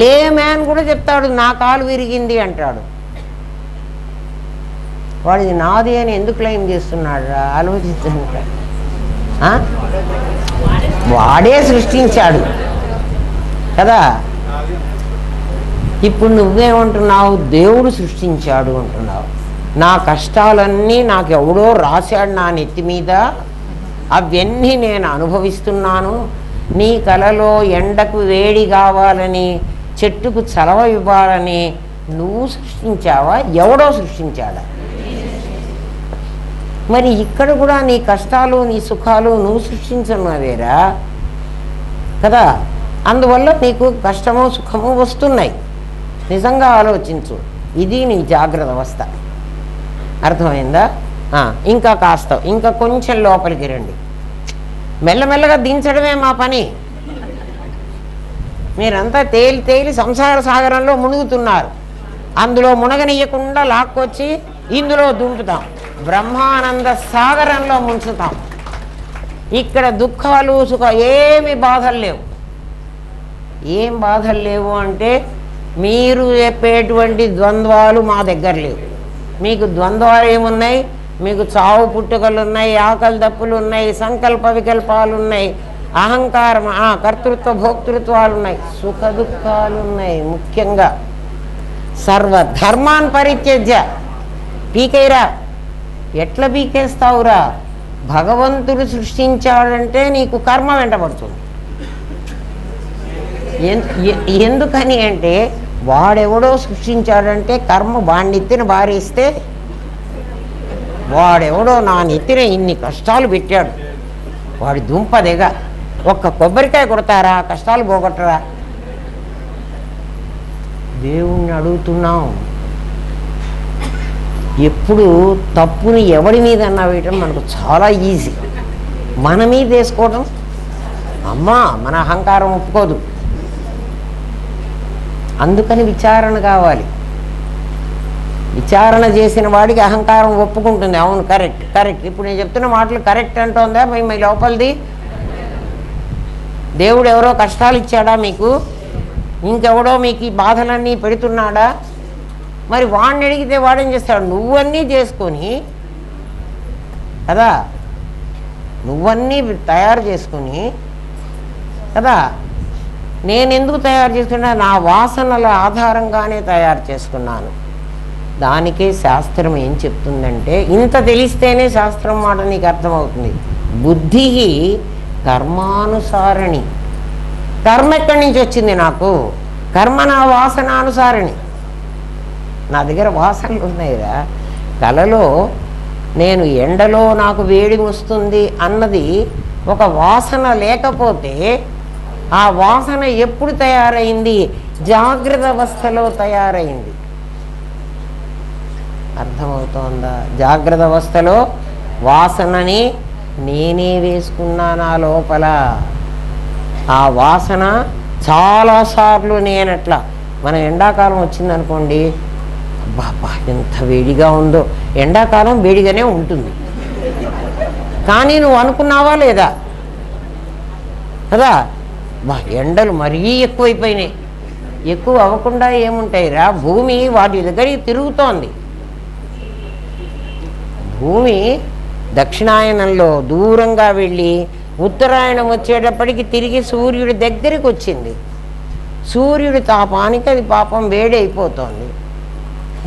లే మ్యాన్ కూడా చెప్తాడు నా కాలు విరిగింది అంటాడు. వాడిది నాది అని ఎందుకు క్లెయిమ్ చేస్తున్నాడు? ఆలోచించండి. వాడే సృష్టించాడు కదా. ఇప్పుడు నువ్వేమంటున్నావు? దేవుడు సృష్టించాడు అంటున్నావు. నా కష్టాలన్నీ నాకు ఎవడో రాశాడు నా నెత్తి మీద, అవన్నీ నేను అనుభవిస్తున్నాను. నీ కలలో ఎండకు వేడి కావాలని, చెట్టుకు చలవ ఇవ్వాలని నువ్వు సృష్టించావా? ఎవడో సృష్టించాడా? మరి ఇక్కడ కూడా నీ కష్టాలు నీ సుఖాలు నువ్వు సృష్టించున్నావేరా కదా. అందువల్ల నీకు కష్టమో సుఖమో వస్తున్నాయి. నిజంగా ఆలోచించు. ఇది నీ జాగ్రత్త అవస్థ. అర్థమైందా? ఇంకా కాస్త ఇంకా కొంచెం లోపలికి రండి. మెల్లమెల్లగా దించడమే మా పని. మీరంతా తేలి తేలి సంసార సాగరంలో మునుగుతున్నారు. అందులో మునగనీయకుండా లాక్కొచ్చి ఇందులో దుంపుతాం. బ్రహ్మానంద సాగరంలో ముంచుతాం. ఇక్కడ దుఃఖాలు సుఖ ఏమి బాధలు లేవు. ఏం బాధలు లేవు అంటే మీరు చెప్పేటువంటి ద్వంద్వాలు మా దగ్గర లేవు. మీకు ద్వంద్వాలు ఏమున్నాయి? మీకు చావు పుట్టుకలు ఉన్నాయి, ఆకలి దప్పులు ఉన్నాయి, సంకల్ప వికల్పాలు ఉన్నాయి, అహంకారం, కర్తృత్వ భోక్తృత్వాలు ఉన్నాయి, సుఖ దుఃఖాలు ఉన్నాయి. ముఖ్యంగా సర్వధర్మాన్ పరిత్యజ్య. పీకేరా. ఎట్లా పీకేస్తావురా? భగవంతుడు సృష్టించాడంటే నీకు కర్మ వెంటబడుతుంది. ఎందుకని అంటే వాడెవడో సృష్టించాడంటే కర్మ వాడి నెత్తిన బారేస్తే, వాడెవడో నా నెత్తిన ఇన్ని కష్టాలు పెట్టాడు, వాడి దుంపదేగ. ఒక్క కొబ్బరికాయ కొడతారా? కష్టాలు పోగొట్టరా? దేవుణ్ణి అడుగుతున్నాం. ఎప్పుడు తప్పుని ఎవడి మీద అన్నా వేయటం మనకు చాలా ఈజీ. మన మీద వేసుకోవటం అమ్మా మన అహంకారం ఒప్పుకోదు. అందుకని విచారణ కావాలి. విచారణ చేసిన వాడికి అహంకారం ఒప్పుకుంటుంది. అవును కరెక్ట్ కరెక్ట్. ఇప్పుడు నేను చెప్తున్న మాటలు కరెక్ట్ అంటోందా మీ లోపలిది? దేవుడు ఎవరో కష్టాలు ఇచ్చాడా మీకు? ఇంకెవడో మీకు ఈ బాధలన్నీ పెడుతున్నాడా? మరి వాడిని అడిగితే వాడేం చేస్తాడు? నువ్వన్నీ చేసుకొని కదా, నువ్వన్నీ తయారు చేసుకొని కదా. నేను ఎందుకు తయారు చేసుకున్నా? నా వాసనల ఆధారంగానే తయారు చేసుకున్నాను. దానికే శాస్త్రం ఏం చెప్తుందంటే, ఇంత తెలిస్తేనే శాస్త్రం మాట నీకు అర్థమవుతుంది. బుద్ధి కర్మానుసారిణి. కర్మ ఎక్కడి నుంచి వచ్చింది నాకు? కర్మ నా వాసనానుసారిణి. నా దగ్గర వాసనలు ఉన్నాయిరా. కలలో నేను ఎండలో నాకు వేడి వస్తుంది అన్నది ఒక వాసన లేకపోతే ఆ వాసన ఎప్పుడు తయారైంది? జాగ్రత్త అవస్థలో తయారైంది. అర్థమవుతోందా? జాగ్రత్త అవస్థలో వాసనని నేనే వేసుకున్నా నా లోపల. ఆ వాసన చాలాసార్లు నేనట్లా. మన ఎండాకాలం వచ్చిందనుకోండి, బాబా ఎంత వేడిగా ఉందో. ఎండాకాలం వేడిగానే ఉంటుంది, కానీ నువ్వు అనుకున్నావా లేదా కదా? ఎండలు మరీ ఎక్కువైపోయినాయి. ఎక్కువ అవ్వకుండా ఏముంటాయిరా? భూమి వాటి దగ్గరికి తిరుగుతోంది. భూమి దక్షిణాయనంలో దూరంగా వెళ్ళి ఉత్తరాయణం వచ్చేటప్పటికి తిరిగి సూర్యుడి దగ్గరికి వచ్చింది. సూర్యుడి తాపానికి అది పాపం వేడి అయిపోతుంది.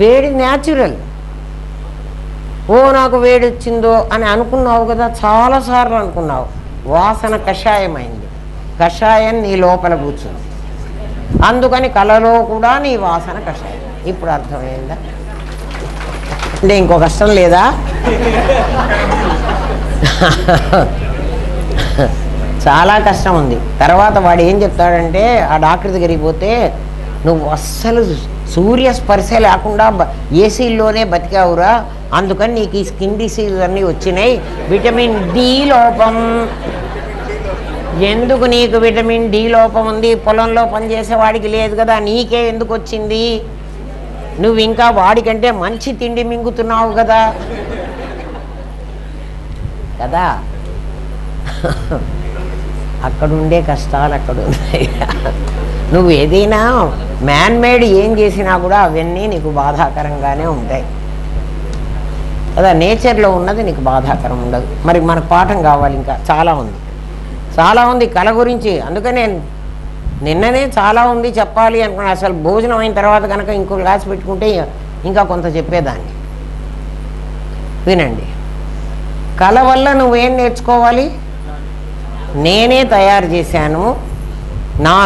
వేడి న్యాచురల్. ఓ నాకు వేడి వచ్చిందో అని అనుకున్నావు కదా, చాలాసార్లు అనుకున్నావు. వాసన కషాయమైంది. కషాయం నీ లోపల కూర్చుంది. అందుకని కలలో కూడా నీ వాసన కషాయం. ఇప్పుడు అర్థమైందా? అంటే ఇంకో కష్టం లేదా? చాలా కష్టం ఉంది. తర్వాత వాడు ఏం చెప్తాడంటే, ఆ డాక్టర్ దగ్గరికి పోతే, నువ్వు అస్సలు సూర్య స్పర్శ లేకుండా ఏసీల్లోనే బతికావురా, అందుకని నీకు ఈ స్కిన్ డిసీజ్ అన్నీ వచ్చినాయి, విటమిన్ డి లోపం. ఎందుకు నీకు విటమిన్ డి లోపం ఉంది? పొలంలో పనిచేసేవాడికి లేదు కదా, నీకే ఎందుకు వచ్చింది? నువ్వు ఇంకా వాడికంటే మంచి తిండి మింగుతున్నావు కదా కదా. అక్కడుండే కష్టాలు అక్కడ ఉన్నాయి. నువ్వు ఏదైనా మ్యాన్మేడ్ ఏం చేసినా కూడా అవన్నీ నీకు బాధాకరంగానే ఉంటాయి కదా. నేచర్లో ఉన్నది నీకు బాధాకరం ఉండదు. మరి మనకు పాఠం కావాలి, ఇంకా చాలా ఉంది కళ గురించి. అందుకనే నిన్ననే చాలా ఉంది చెప్పాలి అనుకున్నా. అసలు భోజనం అయిన తర్వాత కనుక ఇంకో గ్లాస్ పెట్టుకుంటే ఇంకా కొంత చెప్పేదాన్ని. వినండి, కళ వల్ల నువ్వేం నేర్చుకోవాలి? నేనే తయారు చేశాను,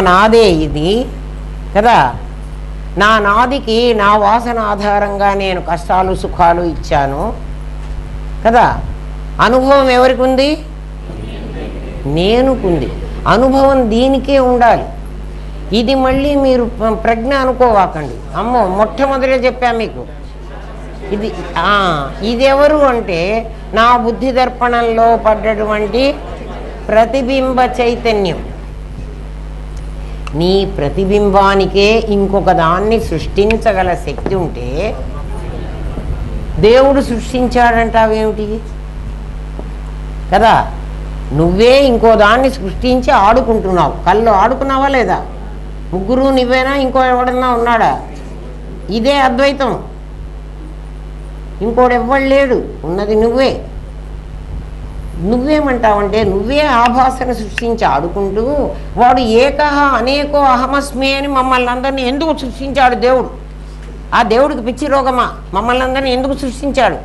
నాదే ఇది కదా. నా నాదికి నా వాసన ఆధారంగా నేను కష్టాలు సుఖాలు ఇచ్చాను కదా. అనుభవం ఎవరికి ఉంది? నేనుకుంది. అనుభవం దీనికే ఉండాలి. ఇది మళ్ళీ మీరు ప్రజ్ఞ అనుకోవాకండి. అమ్మో, మొట్టమొదటి చెప్పా మీకు. ఇది ఎవరు అంటే, నా బుద్ధి దర్పణంలో పడ్డటువంటి ప్రతిబింబ చైతన్యం. నీ ప్రతిబింబానికే ఇంకొక దాన్ని సృష్టించగల శక్తి ఉంటే, దేవుడు సృష్టించాడంటావేమిటి కదా. నువ్వే ఇంకో దాన్ని సృష్టించి ఆడుకుంటున్నావు. కళ్ళు ఆడుకున్నావా లేదా? ముగ్గురు నువ్వేనా, ఇంకో ఎవడన్నా ఉన్నాడా? ఇదే అద్వైతం. ఇంకోడెవ్వడు లేడు, ఉన్నది నువ్వే. నువ్వేమంటావంటే, నువ్వే ఆభాసను సృష్టించి ఆడుకుంటూ, వాడు ఏకహ అనేకో అహమస్మి అని మమ్మల్ని అందరినీ ఎందుకు సృష్టించాడు దేవుడు? ఆ దేవుడికి పిచ్చి రోగమా? మమ్మల్ని అందరినీ ఎందుకు సృష్టించాడు?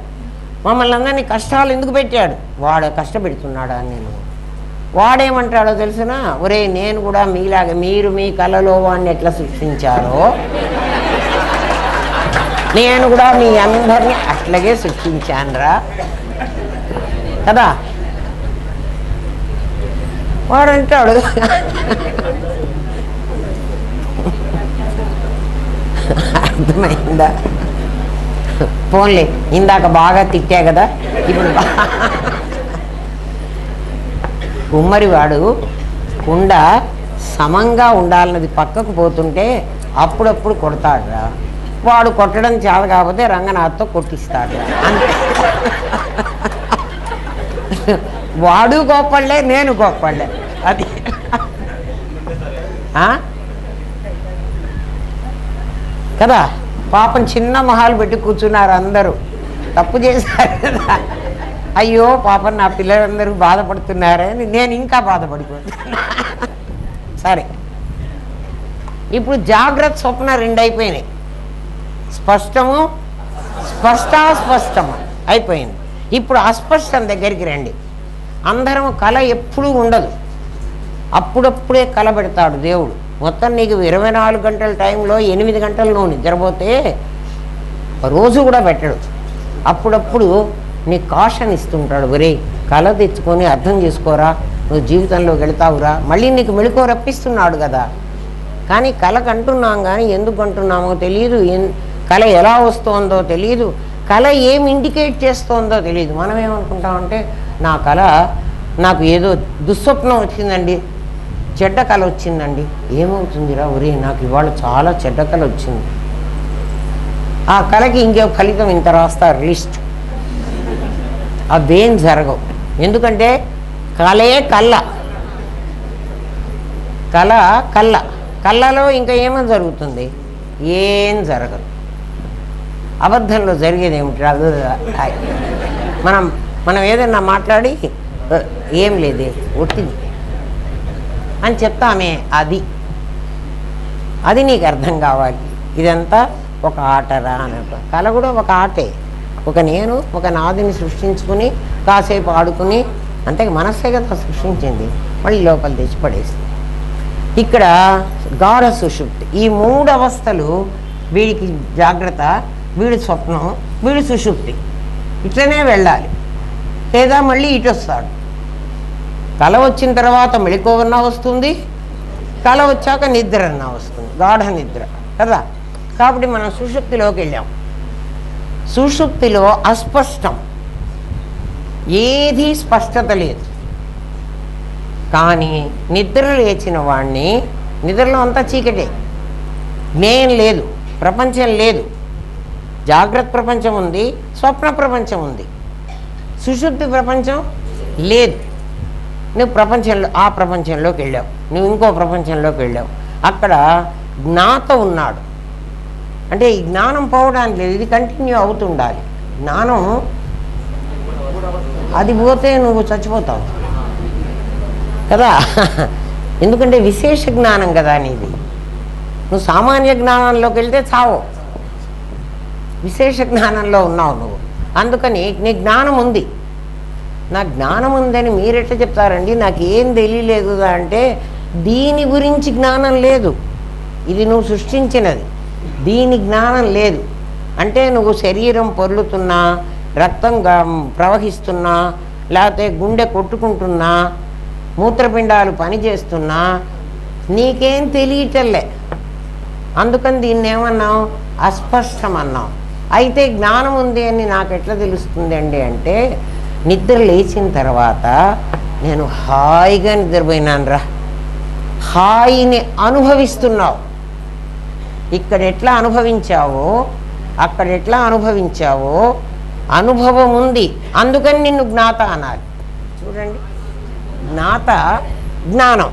మమ్మల్ని అందరినీ కష్టాలు ఎందుకు పెట్టాడు? వాడు కష్టపెడుతున్నాడా? నేను వాడేమంటాడో తెలుసునా? ఒరే, నేను కూడా మీలాగా, మీరు మీ కళలో వాడిని ఎట్లా సృష్టించారో నేను కూడా మీ అందరినీ అట్లాగే సృష్టించానురా కదా. వాడంటాడు, అర్థమైందా? పోన్లే, ఇందాక బాగా తిట్టా కదా, ఇప్పుడు కుమ్మరివాడు కుండ సమంగా ఉండాలన్నది పక్కకు పోతుంటే అప్పుడప్పుడు కొడతాడురా. వాడు కొట్టడం చేత కాకపోతే రంగనాథ్తో కొట్టిస్తాడు. అంతే. వాడు గొప్పలే, నేను గొప్పలే. అది కదా. పాపం చిన్న మొహాలు పెట్టి కూర్చున్నారు అందరూ, తప్పు చేశారు కదా. అయ్యో పాపం నా పిల్లలందరూ బాధపడుతున్నారని నేను ఇంకా బాధపడిపోతున్నా. సరే, ఇప్పుడు జాగ్రత్త స్వప్న రెండు అయిపోయినాయి. స్పష్టము స్పష్టము అయిపోయింది. ఇప్పుడు అస్పష్టం దగ్గరికి రండి. అందరం కళ ఎప్పుడూ ఉండదు, అప్పుడప్పుడే కళ పెడతాడు దేవుడు. మొత్తం నీకు 24 గంటల టైంలో 8 గంటలు నువ్వు నిద్రపోతే రోజు కూడా పెట్టడు. అప్పుడప్పుడు నీకు కాషన్ ఇస్తుంటాడు, ఒరే కళ తెచ్చుకొని అర్థం చేసుకోరా, నువ్వు జీవితంలోకి వెళతావురా. మళ్ళీ నీకు మెళుకువ రప్పిస్తున్నాడు కదా. కానీ కళకు అంటున్నాం, కానీ ఎందుకు అంటున్నామో తెలియదు, కళ ఎలా వస్తోందో తెలియదు, కళ ఏం ఇండికేట్ చేస్తోందో తెలియదు. మనం ఏమనుకుంటామంటే, నా కళ నాకు ఏదో దుస్వప్నం వచ్చిందండి, చెడ్డ కళ వచ్చిందండి. ఏమవుతుందిరా, ఒరే నాకు ఇవాళ చాలా చెడ్డ కళ వచ్చింది. ఆ కళకి ఇంకే ఫలితం ఇంత రాస్తారు లిస్ట్. అవేం జరగవు. ఎందుకంటే కళే కళ్ళ, కళ్ళలో ఇంకా ఏమో జరుగుతుంది? ఏం జరగదు. అబద్ధంలో జరిగేది ఏమిటి? మనం ఏదైనా మాట్లాడి ఏం లేదే ఒట్టిది అని చెప్తామే, అది నీకు అర్థం కావాలి. ఇదంతా ఒక ఆటరా అని. కళ కూడా ఒక ఆటే. నేను ఒక నాదిని సృష్టించుకుని కాసేపు ఆడుకుని, అంటే మనస్సే కదా సృష్టించింది, మళ్ళీ లోపల తెచ్చి పడేస్తుంది. ఇక్కడ గాఢ సుషుప్తి, ఈ 3 అవస్థలు. వీడికి జాగ్రత్త, వీడి స్వప్నం, వీడు సుషుప్తి, ఇట్లనే వెళ్ళాలి. లేదా మళ్ళీ ఇటు వస్తాడు. కళ వచ్చిన తర్వాత మెళకువన్నా వస్తుంది, కళ వచ్చాక నిద్ర అన్నా వస్తుంది, గాఢ నిద్ర కదా. కాబట్టి మనం సుషుప్తిలోకి వెళ్ళాం. సుషుప్తిలో అస్పష్టం, ఏది స్పష్టత లేదు. కానీ నిద్ర లేచిన వాడిని, నిద్రలో అంతా చీకటే, జ్ఞేయం లేదు, ప్రపంచం లేదు. జాగ్రత్త ప్రపంచం ఉంది, స్వప్న ప్రపంచం ఉంది, సుషుప్తి ప్రపంచం లేదు. నువ్వు ప్రపంచంలో, ఆ ప్రపంచంలోకి వెళ్ళావు, నువ్వు ఇంకో ప్రపంచంలోకి వెళ్ళావు. అక్కడ జ్ఞాత ఉన్నాడు. అంటే ఈ జ్ఞానం పోవడానికి లేదు, ఇది కంటిన్యూ అవుతుండాలి. జ్ఞానం అది పోతే నువ్వు చచ్చిపోతావు కదా. ఎందుకంటే విశేష జ్ఞానం కదా నీది. నువ్వు సామాన్య జ్ఞానంలోకి వెళ్తే చావు, విశేష జ్ఞానంలో ఉన్నావు నువ్వు. అందుకని నీ జ్ఞానం ఉంది. నా జ్ఞానం ఉందని మీరెట్లా చెప్తారండి, నాకేం తెలియలేదు అంటే దీని గురించి జ్ఞానం లేదు, ఇది నువ్వు సృష్టించినది, దీని జ్ఞానం లేదు. అంటే నువ్వు శరీరం పొర్లుతున్నా, రక్తం ప్రవహిస్తున్నా, లేకపోతే గుండె కొట్టుకుంటున్నా, మూత్రపిండాలు పనిచేస్తున్నా నీకేం తెలియటలే. అందుకని దీన్ని ఏమన్నావు, అస్పష్టం అన్నాం. అయితే జ్ఞానం ఉంది అని నాకు ఎట్లా తెలుస్తుంది అండి అంటే, నిద్ర లేచిన తర్వాత నేను హాయిగా నిద్రపోయినాను రా, హాయిని అనుభవిస్తున్నావు. ఇక్కడ ఎట్లా అనుభవించావో అక్కడ ఎట్లా అనుభవించావో అనుభవం ఉంది, అందుకని నిన్ను జ్ఞాత అనాలి. చూడండి, జ్ఞాత జ్ఞానం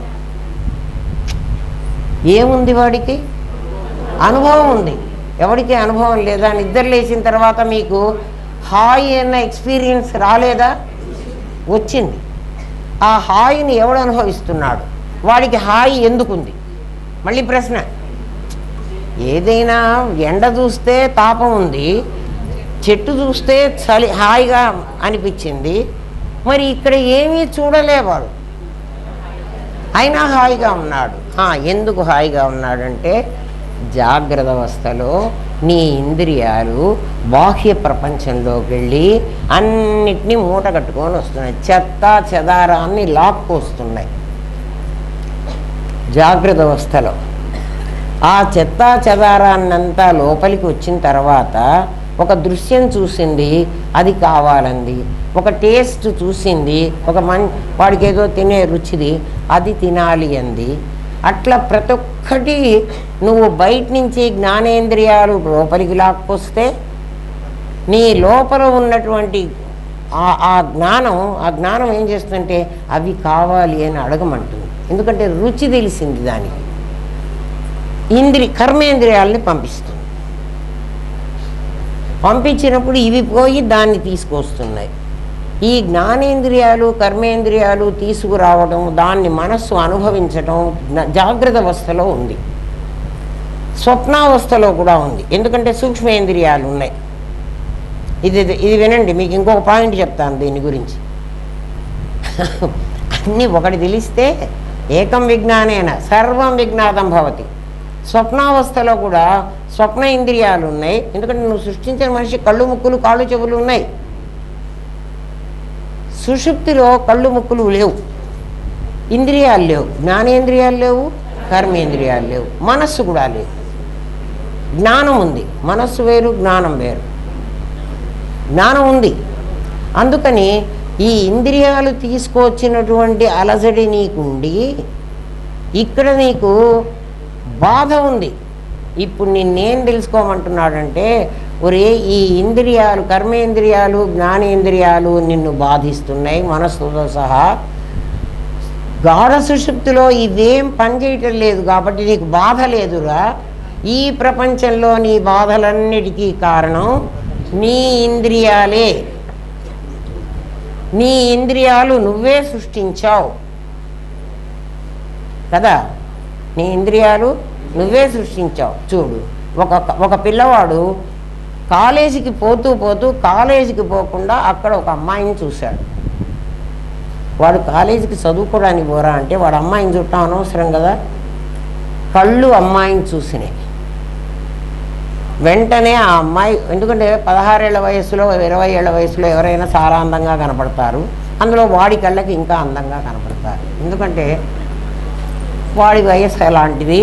ఏముంది, వాడికి అనుభవం ఉంది. ఎవరికి అనుభవం లేదా? నిద్ర లేచిన తర్వాత మీకు హాయి అన్న ఎక్స్పీరియన్స్ రాలేదా? వచ్చింది. ఆ హాయిని ఎవడు అనుభవిస్తున్నాడు? వాడికి హాయి ఎందుకుంది? మళ్ళీ ప్రశ్న. ఏదైనా ఎండ చూస్తే తాపం ఉంది, చెట్టు చూస్తే చలి హాయిగా అనిపించింది, మరి ఇక్కడ ఏమీ చూడలేవాడు, అయినా హాయిగా ఉన్నాడు. ఎందుకు హాయిగా ఉన్నాడంటే జాగ్రత్త అవస్థలో నీ ఇంద్రియాలు బాహ్య ప్రపంచంలోకి వెళ్ళి అన్నిటినీ మూట కట్టుకొని వస్తున్నాయి, చెత్త చెదారాన్ని లాక్కొస్తున్నాయి. జాగ్రత్త అవస్థలో ఆ చెత్త చెదారాన్నంతా లోపలికి వచ్చిన తర్వాత ఒక దృశ్యం చూసింది, అది కావాలంది. ఒక టేస్ట్ చూసింది, వాడికి ఏదో తినే రుచిది, అది తినాలి అంది. అట్లా ప్రతి ఒక్కటి నువ్వు బయట నుంచి జ్ఞానేంద్రియాలు లోపలికి లాక్కొస్తే నీ లోపల ఉన్నటువంటి ఆ జ్ఞానం ఏం చేస్తుందంటే అవి కావాలి అని అడగమంటుంది. ఎందుకంటే రుచి తెలిసింది దానికి. కర్మేంద్రియాలని పంపిస్తుంది. పంపించినప్పుడు ఇవి పోయి దాన్ని తీసుకొస్తున్నాయి. ఈ జ్ఞానేంద్రియాలు కర్మేంద్రియాలు తీసుకురావడం, దాన్ని మనస్సు అనుభవించటం జాగ్రత్త అవస్థలో ఉంది, స్వప్నావస్థలో కూడా ఉంది. ఎందుకంటే సూక్ష్మేంద్రియాలు ఉన్నాయి. ఇది వినండి, మీకు ఇంకొక పాయింట్ చెప్తాను దీని గురించి. అన్నీ ఒకటి తెలిస్తే ఏకం విజ్ఞానేన సర్వం విజ్ఞాతం భవతి. స్వప్నావస్థలో కూడా స్వప్న ఇంద్రియాలు ఉన్నాయి. ఎందుకంటే నువ్వు సృష్టించిన మనిషి కళ్ళు ముక్కులు కాళ్ళు చెవులు ఉన్నాయి. సుషుప్తిలో కళ్ళు ముక్కులు లేవు, ఇంద్రియాలు లేవు, జ్ఞానేంద్రియాలు లేవు, కర్మేంద్రియాలు లేవు, మనస్సు కూడా లేదు. జ్ఞానం ఉంది, మనస్సు వేరు, జ్ఞానం వేరు. జ్ఞానం ఉంది. అందుకని ఈ ఇంద్రియాలు తీసుకొచ్చినటువంటి అలజడి నీకుండి ఇక్కడ నీకు బాధ ఉంది. ఇప్పుడు నిన్నేం తెలుసుకోమంటున్నాడంటే, ఒరే ఈ ఇంద్రియాలు కర్మేంద్రియాలు జ్ఞానేంద్రియాలు నిన్ను బాధిస్తున్నాయి మనస్సుతో సహా. గాఢ సుషుప్తిలో ఇవేం పనిచేయటం లేదు కాబట్టి నీకు బాధ లేదురా. ఈ ప్రపంచంలో నీ బాధలన్నిటికీ కారణం నీ ఇంద్రియాలే. నీ ఇంద్రియాలు నువ్వే సృష్టించావు కదా, నీ ఇంద్రియాలు నువ్వే సృష్టించావు. చూడు, ఒక పిల్లవాడు కాలేజీకి పోతూ కాలేజీకి పోకుండా అక్కడ ఒక అమ్మాయిని చూశాడు. వాడు కాలేజీకి చదువుకోవడానికి పోరా అంటే వాడు అమ్మాయిని చుట్టం అనవసరం కదా. కళ్ళు అమ్మాయిని చూసినాయి. వెంటనే ఆ అమ్మాయి, ఎందుకంటే 16 ఏళ్ల వయసులో 20 ఏళ్ల వయసులో ఎవరైనా చాలా అందంగా కనపడతారు, అందులో వాడి కళ్ళకి ఇంకా అందంగా కనపడతారు. ఎందుకంటే వాడి వయసు అలాంటిది,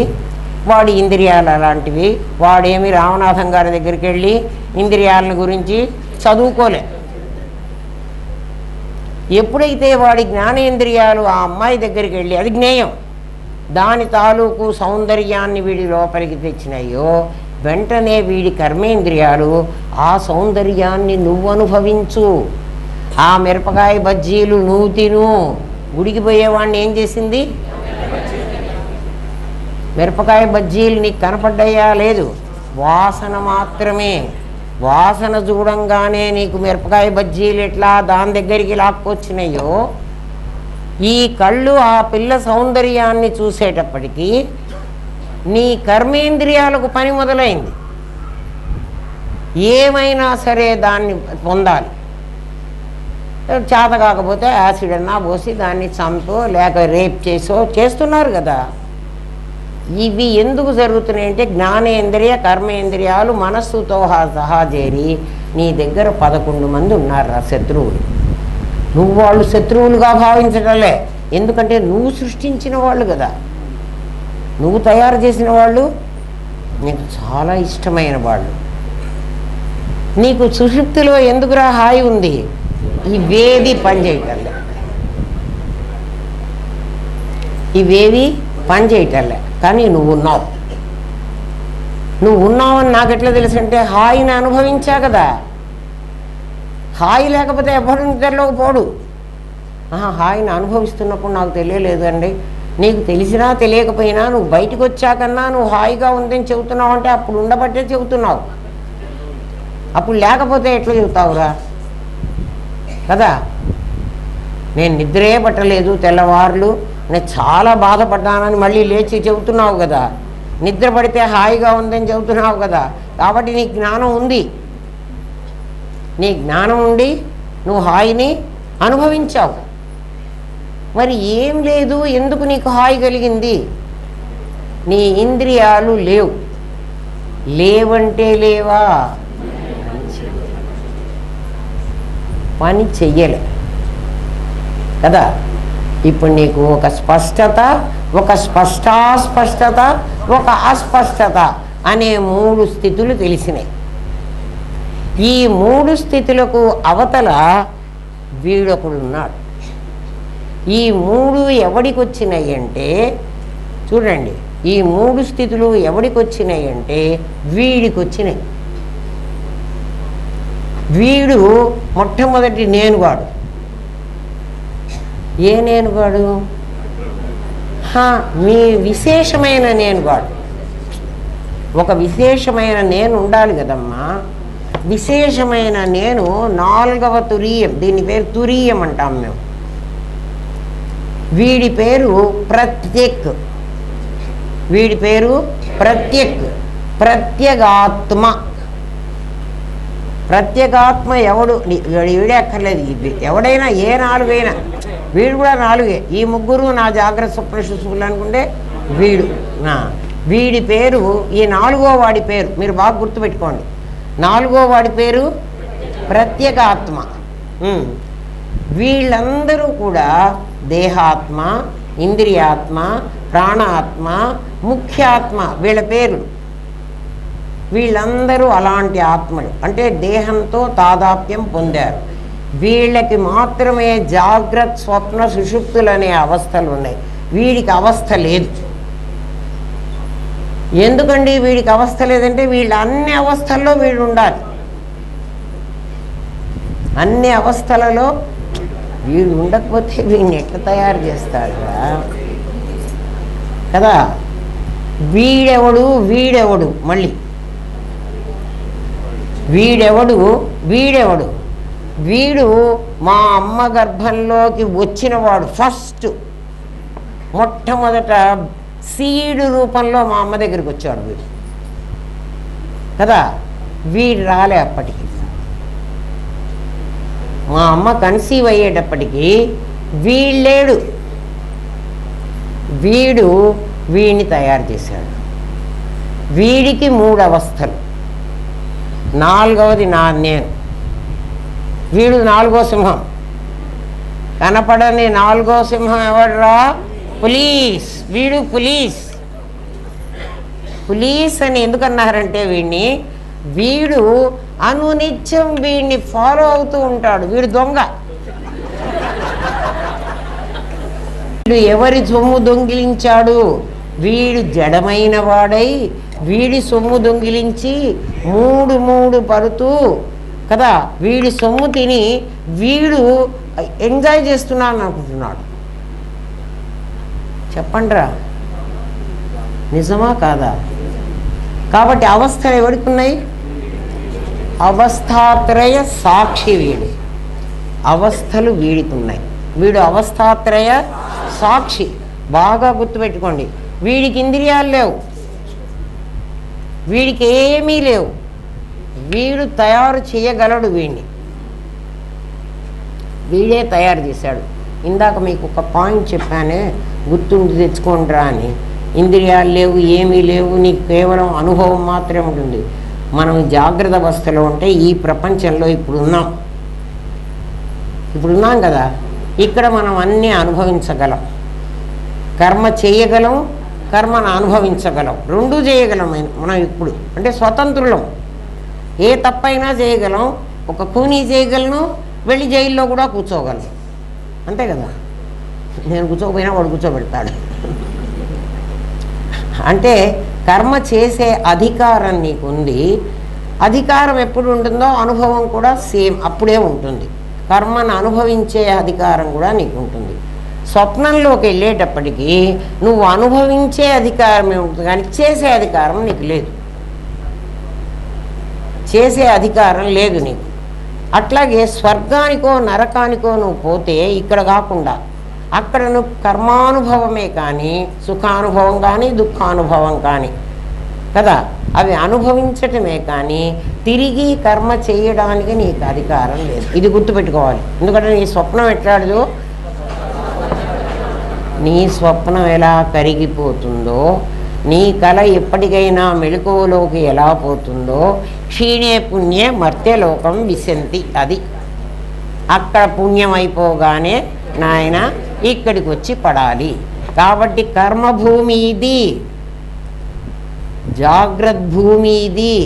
వాడి ఇంద్రియాలు అలాంటివి. వాడేమి రామనాథం గారి దగ్గరికి వెళ్ళి ఇంద్రియాలను గురించి చదువుకోలే. ఎప్పుడైతే వాడి జ్ఞానేంద్రియాలు ఆ అమ్మాయి దగ్గరికి వెళ్ళి, అది జ్ఞేయం, దాని తాలూకు సౌందర్యాన్ని వీడి లోపలికి తెచ్చినాయో, వెంటనే వీడి కర్మేంద్రియాలు ఆ సౌందర్యాన్ని నువ్వు అనుభవించు, ఆ మిరపకాయ బజ్జీలు నువ్వు తిను. గుడికి పోయేవాడిని ఏం చేసింది? మిరపకాయ బజ్జీలు నీకు కనపడ్డాయా? లేదు, వాసన మాత్రమే. వాసన చూడంగానే నీకు మిరపకాయ బజ్జీలు ఎట్లా దాని దగ్గరికి లాక్కొచ్చినాయో, ఈ కళ్ళు ఆ పిల్ల సౌందర్యాన్ని చూసేటప్పటికీ నీ కర్మేంద్రియాలకు పని మొదలైంది. ఏమైనా సరే దాన్ని పొందాలి. చేత కాకపోతే యాసిడ్ అన్నా పోసి దాన్ని చంపో లేక రేప్ చేసో చేస్తున్నారు కదా. ఇవి ఎందుకు జరుగుతున్నాయంటే జ్ఞానేంద్రియ కర్మేంద్రియాలు మనస్సుతో సహా చేరి నీ దగ్గర 11 మంది ఉన్నారు రా శత్రువులు. నువ్వు వాళ్ళు శత్రువులుగా భావించటంలే, ఎందుకంటే నువ్వు సృష్టించిన వాళ్ళు కదా, నువ్వు తయారు చేసిన వాళ్ళు, నీకు చాలా ఇష్టమైన వాళ్ళు. నీకు సుషుప్తిలో ఎందుకురా హాయి ఉంది? ఇవేవి పనిచేయటంలే, ఇవేవి పనిచేయటంలే. కానీ నువ్వు ఉన్నావని నాకు ఎట్లా తెలుసు అంటే హాయిని అనుభవించా కదా. హాయి లేకపోతే ఎవరు నిద్రలోకి పోడు. హాయిని అనుభవిస్తున్నప్పుడు నాకు తెలియలేదు అండి. నీకు తెలిసినా తెలియకపోయినా నువ్వు బయటకు వచ్చాకన్నా నువ్వు హాయిగా ఉందని చెబుతున్నావు అంటే అప్పుడు ఉండబట్టే చెబుతున్నావు. అప్పుడు లేకపోతే ఎట్లా చెబుతావురా కదా. నేను నిద్రే పట్టలేదు తెల్లవార్లు, నేను చాలా బాధపడ్డానని మళ్ళీ లేచి చెబుతున్నావు కదా. నిద్ర పడితే హాయిగా ఉందని చెబుతున్నావు కదా. కాబట్టి నీ జ్ఞానం ఉంది, నీ జ్ఞానం ఉండి నువ్వు హాయిని అనుభవించావు. మరి ఏం లేదు, ఎందుకు నీకు హాయి కలిగింది? నీ ఇంద్రియాలు లేవు. లేవంటే లేవా, పని చెయ్యలే కదా. ఇప్పుడు నీకు ఒక స్పష్టత, ఒక స్పష్టాస్పష్టత, ఒక అస్పష్టత అనే 3 స్థితులు తెలిసినాయి. ఈ 3 స్థితులకు అవతల వీడొకడు ఉన్నాడు. ఈ 3 ఎవడికి వచ్చినాయి అంటే చూడండి, ఈ 3 స్థితులు ఎవడికి వచ్చినాయి అంటే వీడికి వచ్చినాయి. వీడు మొట్టమొదటి నేనుగాడు. ఏ నేనుగాడు? మీ విశేషమైన నేనుగాడు. ఒక విశేషమైన నేను ఉండాలి కదమ్మా. విశేషమైన నేను 4వ తురీయం, దీని పేరు తురీయం అంటాం మేము. వీడి పేరు ప్రత్యక్. వీడి పేరు ప్రత్యక్, ప్రత్యేగాత్మ. ప్రత్యేగాత్మ ఎవడు? వీడే అక్కర్లేదు, ఎవడైనా ఏ 4 అయినా, వీడు కూడా 4. ఈ 3 నా జాగ్రత్త స్వప్న సుషుప్తులు అనుకుంటే వీడు. వీడి పేరు, ఈ 4వ వాడి పేరు మీరు బాగా గుర్తుపెట్టుకోండి. 4వ వాడి పేరు ప్రత్యేగాత్మ. వీళ్ళందరూ కూడా దేహాత్మ, ఇంద్రియాత్మ, ప్రాణాత్మ, ముఖ్యాత్మ వీళ్ళ పేరు. వీళ్ళందరూ అలాంటి ఆత్మలు, అంటే దేహంతో తాదాప్యం పొందారు. వీళ్ళకి మాత్రమే జాగ్రత్త స్వప్న సుషుప్తులు అనే అవస్థలు ఉన్నాయి. వీడికి అవస్థ లేదు. ఎందుకండి వీడికి అవస్థ లేదంటే వీళ్ళ అన్ని అవస్థల్లో వీడు ఉండాలి. అన్ని అవస్థలలో వీడు ఉండకపోతే వీడిని ఎట్లా తయారు చేస్తాడు కదా. వీడెవడు వీడెవడు మళ్ళీ వీడెవడు వీడెవడు వీడు మా అమ్మ గర్భంలోకి వచ్చినవాడు. ఫస్ట్ మొట్టమొదట సీడు రూపంలో మా అమ్మ దగ్గరికి వచ్చాడు వీడు కదా. వీడు రాలే అప్పటికి. మా అమ్మ కన్సీవ్ అయ్యేటప్పటికి వీళ్ళేడు. వీడు వీడిని తయారు చేశాడు. వీడికి 3 అవస్థలు. నాలుగవది నేను. వీడు నాలుగో సింహం. కనపడని నాలుగో సింహం ఎవడరా? పులీస్. వీడు పులీస్. పులీస్ అని ఎందుకన్నారంటే వీడు అనునిత్యం వీడిని ఫాలో అవుతూ ఉంటాడు. వీడు దొంగ. వీడు ఎవరి సొమ్ము దొంగిలించాడు? వీడు జడమైన వాడై వీడి సొమ్ము దొంగిలించి మూడు పరుతూ కదా వీడి సొమ్ము తిని వీడు ఎంజాయ్ చేస్తున్నాను అనుకుంటున్నాడు. చెప్పండిరా, నిజమా కాదా? కాబట్టి అవస్థలు ఎవరికి ఉన్నాయి? అవస్థాత్రయ సాక్షి వీడు. అవస్థలు వీడికి ఉన్నాయి. వీడు అవస్థాత్రయ సాక్షి. బాగా గుర్తుపెట్టుకోండి. వీడికి ఇంద్రియాలు లేవు, వీడికి ఏమీ లేవు. వీడు తయారు చేయగలడు. వీడే తయారు చేశాడు. ఇందాక మీకు ఒక పాయింట్ చెప్పానే, గుర్తుండి తెచ్చుకోండిరా అని. ఇంద్రియాలు లేవు, ఏమీ లేవు, నీకు కేవలం అనుభవం మాత్రమే ఉంటుంది. మనం జాగ్రత్త అవస్థలో ఉంటే ఈ ప్రపంచంలో ఇప్పుడున్నాం కదా, ఇక్కడ మనం అన్నీ అనుభవించగలం. కర్మ చేయగలం, కర్మను అనుభవించగలం. రెండూ చేయగలం మనం ఇప్పుడు. అంటే స్వతంత్రులం. ఏ తప్పైనా చేయగలం. ఒక కూనీ చేయగలను, వెళ్ళి జైల్లో కూడా కూర్చోగలను. అంతే కదా. నేను కూర్చోకపోయినా వాడు కూర్చోబెడతాడు. అంటే కర్మ చేసే అధికారం నీకుంది. అధికారం ఎప్పుడు ఉంటుందో అనుభవం కూడా సేమ్ అప్పుడే ఉంటుంది. కర్మను అనుభవించే అధికారం కూడా నీకు ఉంటుంది. స్వప్నంలోకి వెళ్ళేటప్పటికీ నువ్వు అనుభవించే అధికారమే ఉంటుంది, కానీ చేసే అధికారం నీకు లేదు. చేసే అధికారం లేదు నీకు. అట్లాగే స్వర్గానికో నరకానికో నువ్వు పోతే ఇక్కడ కాకుండా అక్కడ నువ్వు కర్మానుభవమే కానీ సుఖానుభవం కానీ దుఃఖానుభవం కానీ కదా అవి అనుభవించటమే కానీ తిరిగి కర్మ చేయడానికి నీకు అధికారం లేదు. ఇది గుర్తుపెట్టుకోవాలి. ఎందుకంటే నీ స్వప్నం ఎట్లాడదు, నీ స్వప్నం ఎలా కరిగిపోతుందో, నీ కళ ఎప్పటికైనా మెళకువలోకి ఎలా పోతుందో, క్షీణే పుణ్యే మర్త్యలోకం విశంతి. అది అక్కడ పుణ్యం అయిపోగానే నాయన ఇక్కడికి వచ్చి పడాలి. కాబట్టి కర్మభూమి ఇది, జాగ్రత్త భూమి ఇది.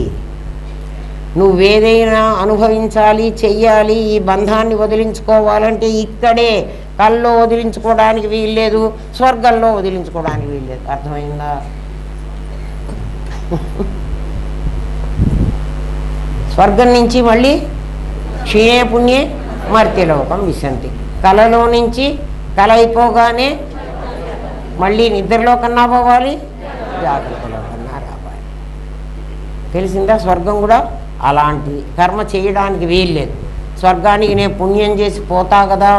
నువ్వేదైనా అనుభవించాలి, చెయ్యాలి, ఈ బంధాన్ని వదిలించుకోవాలంటే ఇక్కడే. కల్లో వదిలించుకోవడానికి వీల్లేదు, స్వర్గంలో వదిలించుకోవడానికి వీల్లేదు. అర్థమైందా? స్వర్గం నుంచి మళ్ళీ క్షీణే పుణ్యే మర్త్యలోకం విశంతి. కళలో నుంచి కళ అయిపోగానే మళ్ళీ నిద్రలో కన్నా పోవాలి, జాగ్రత్తలో కన్నా రావాలి. తెలిసిందా? స్వర్గం కూడా అలాంటిది. కర్మ చేయడానికి వీల్లేదు. స్వర్గానికి నేను పుణ్యం చేసి పోతా కదా,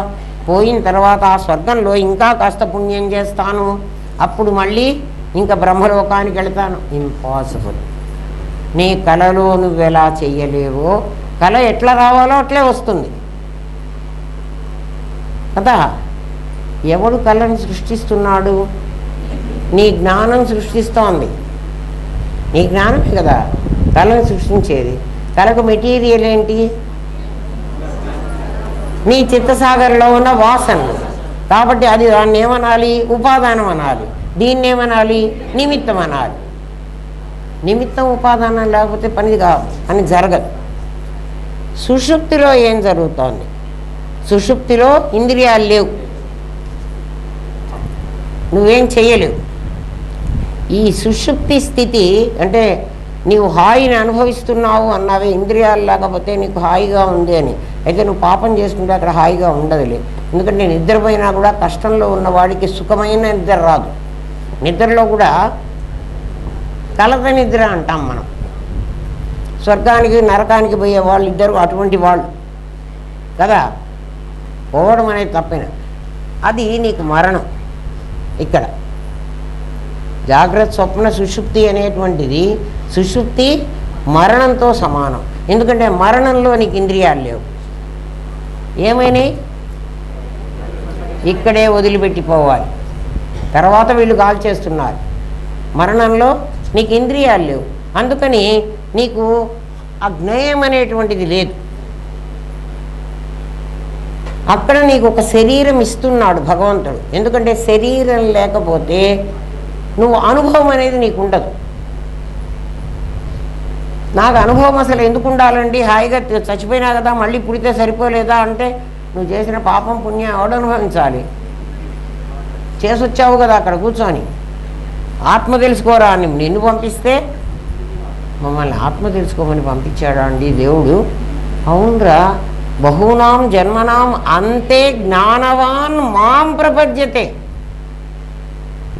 పోయిన తర్వాత ఆ స్వర్గంలో ఇంకా కాస్త పుణ్యం చేస్తాను, అప్పుడు మళ్ళీ ఇంకా బ్రహ్మలోకానికి వెళ్తాను. ఇంపాసిబుల్. నీ కళలో నువ్వు ఎలా చెయ్యలేవో కళ ఎట్లా రావాలో అట్లే వస్తుంది కదా. ఎవడు కళను సృష్టిస్తున్నాడు? నీ జ్ఞానం సృష్టిస్తోంది. నీ జ్ఞానమే కదా కళను సృష్టించేది. కళకు మెటీరియల్ ఏంటి? నీ చిత్తసాగర్లో ఉన్న వాసనలు. కాబట్టి అది దాన్ని ఏమనాలి? ఉపాదానం అనాలి. దీన్ని ఏమనాలి? నిమిత్తం అనాలి. నిమిత్తం ఉపాదానం లేకపోతే పని జరగదు. సుషుప్తిలో ఏం జరుగుతోంది? సుషుప్తిలో ఇంద్రియాలు లేవు, నువ్వేం చెయ్యలేవు. ఈ సుషుప్తి స్థితి అంటే నీవు హాయిని అనుభవిస్తున్నావు అన్నావే, ఇంద్రియాలు లేకపోతే నీకు హాయిగా ఉంది అని. అయితే నువ్వు పాపం చేసుకుంటే అక్కడ హాయిగా ఉండదులే. ఎందుకంటే నిద్రపోయినా కూడా కష్టంలో ఉన్నవాడికి సుఖమైన నిద్ర రాదు. నిద్రలో కూడా కలత నిద్ర అంటాం మనం. స్వర్గానికి నరకానికి పోయే వాళ్ళు ఇద్దరు అటువంటి వాళ్ళు కదా. పోవడం అనేది తప్పైన అది నీకు మరణం. ఇక్కడ జాగ్రత్త స్వప్న సుషుప్తి అనేటువంటిది సుషుప్తి మరణంతో సమానం. ఎందుకంటే మరణంలో నీకు ఇంద్రియాలు లేవు. ఏమైనాయి? ఇక్కడే వదిలిపెట్టిపోవాలి. తర్వాత వీళ్ళు కాల్ చేస్తున్నారు. మరణంలో నీకు ఇంద్రియాలు లేవు, అందుకని నీకు ఆ జ్ఞేయం అనేటువంటిది లేదు. అక్కడ నీకు ఒక శరీరం ఇస్తున్నాడు భగవంతుడు. ఎందుకంటే శరీరం లేకపోతే నువ్వు అనుభవం అనేది నీకు ఉండదు. నాకు అనుభవం అసలు ఎందుకు ఉండాలండి, హాయిగా చచ్చిపోయినా కదా మళ్ళీ పుడితే సరిపోలేదా అంటే, నువ్వు చేసిన పాపం పుణ్యం ఎవడు అనుభవించాలి? చేసొచ్చావు కదా అక్కడ కూర్చొని. ఆత్మ తెలుసుకోరా అని నిన్ను పంపిస్తే, మమ్మల్ని ఆత్మ తెలుసుకోమని పంపించాడా అండి దేవుడు? అవునరా, బహూనాం జన్మనాం అంతే జ్ఞానవాన్ మాం ప్రపద్యతే.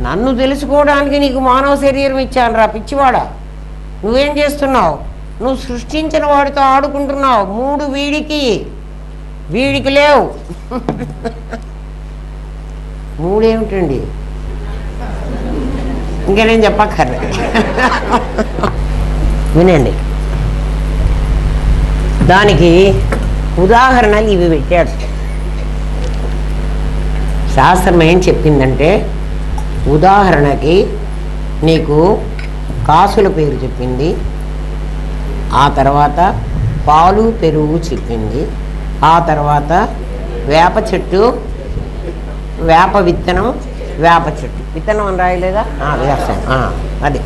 నన్ను తెలుసుకోవడానికి నీకు మానవ శరీరం ఇచ్చాను రా పిచ్చివాడా. నువ్వేం చేస్తున్నావు? నువ్వు సృష్టించిన వాడితో ఆడుకుంటున్నావు. 3 వీడికి లేవు. 3 ఏమిటండి, ఇంకా నేను చెప్పక్కర్లే. వినండి, దానికి ఉదాహరణలు ఇవి పెట్టాడు. శాస్త్రం ఏం చెప్పిందంటే, ఉదాహరణకి నీకు కాసుల పేరు చెప్పింది, ఆ తర్వాత పాలు పెరుగు చెప్పింది, ఆ తర్వాత వేప చెట్టు, వేప విత్తనం, వేప చెట్టు విత్తనం అని రాయలేదా? వ్యవసాయం, అది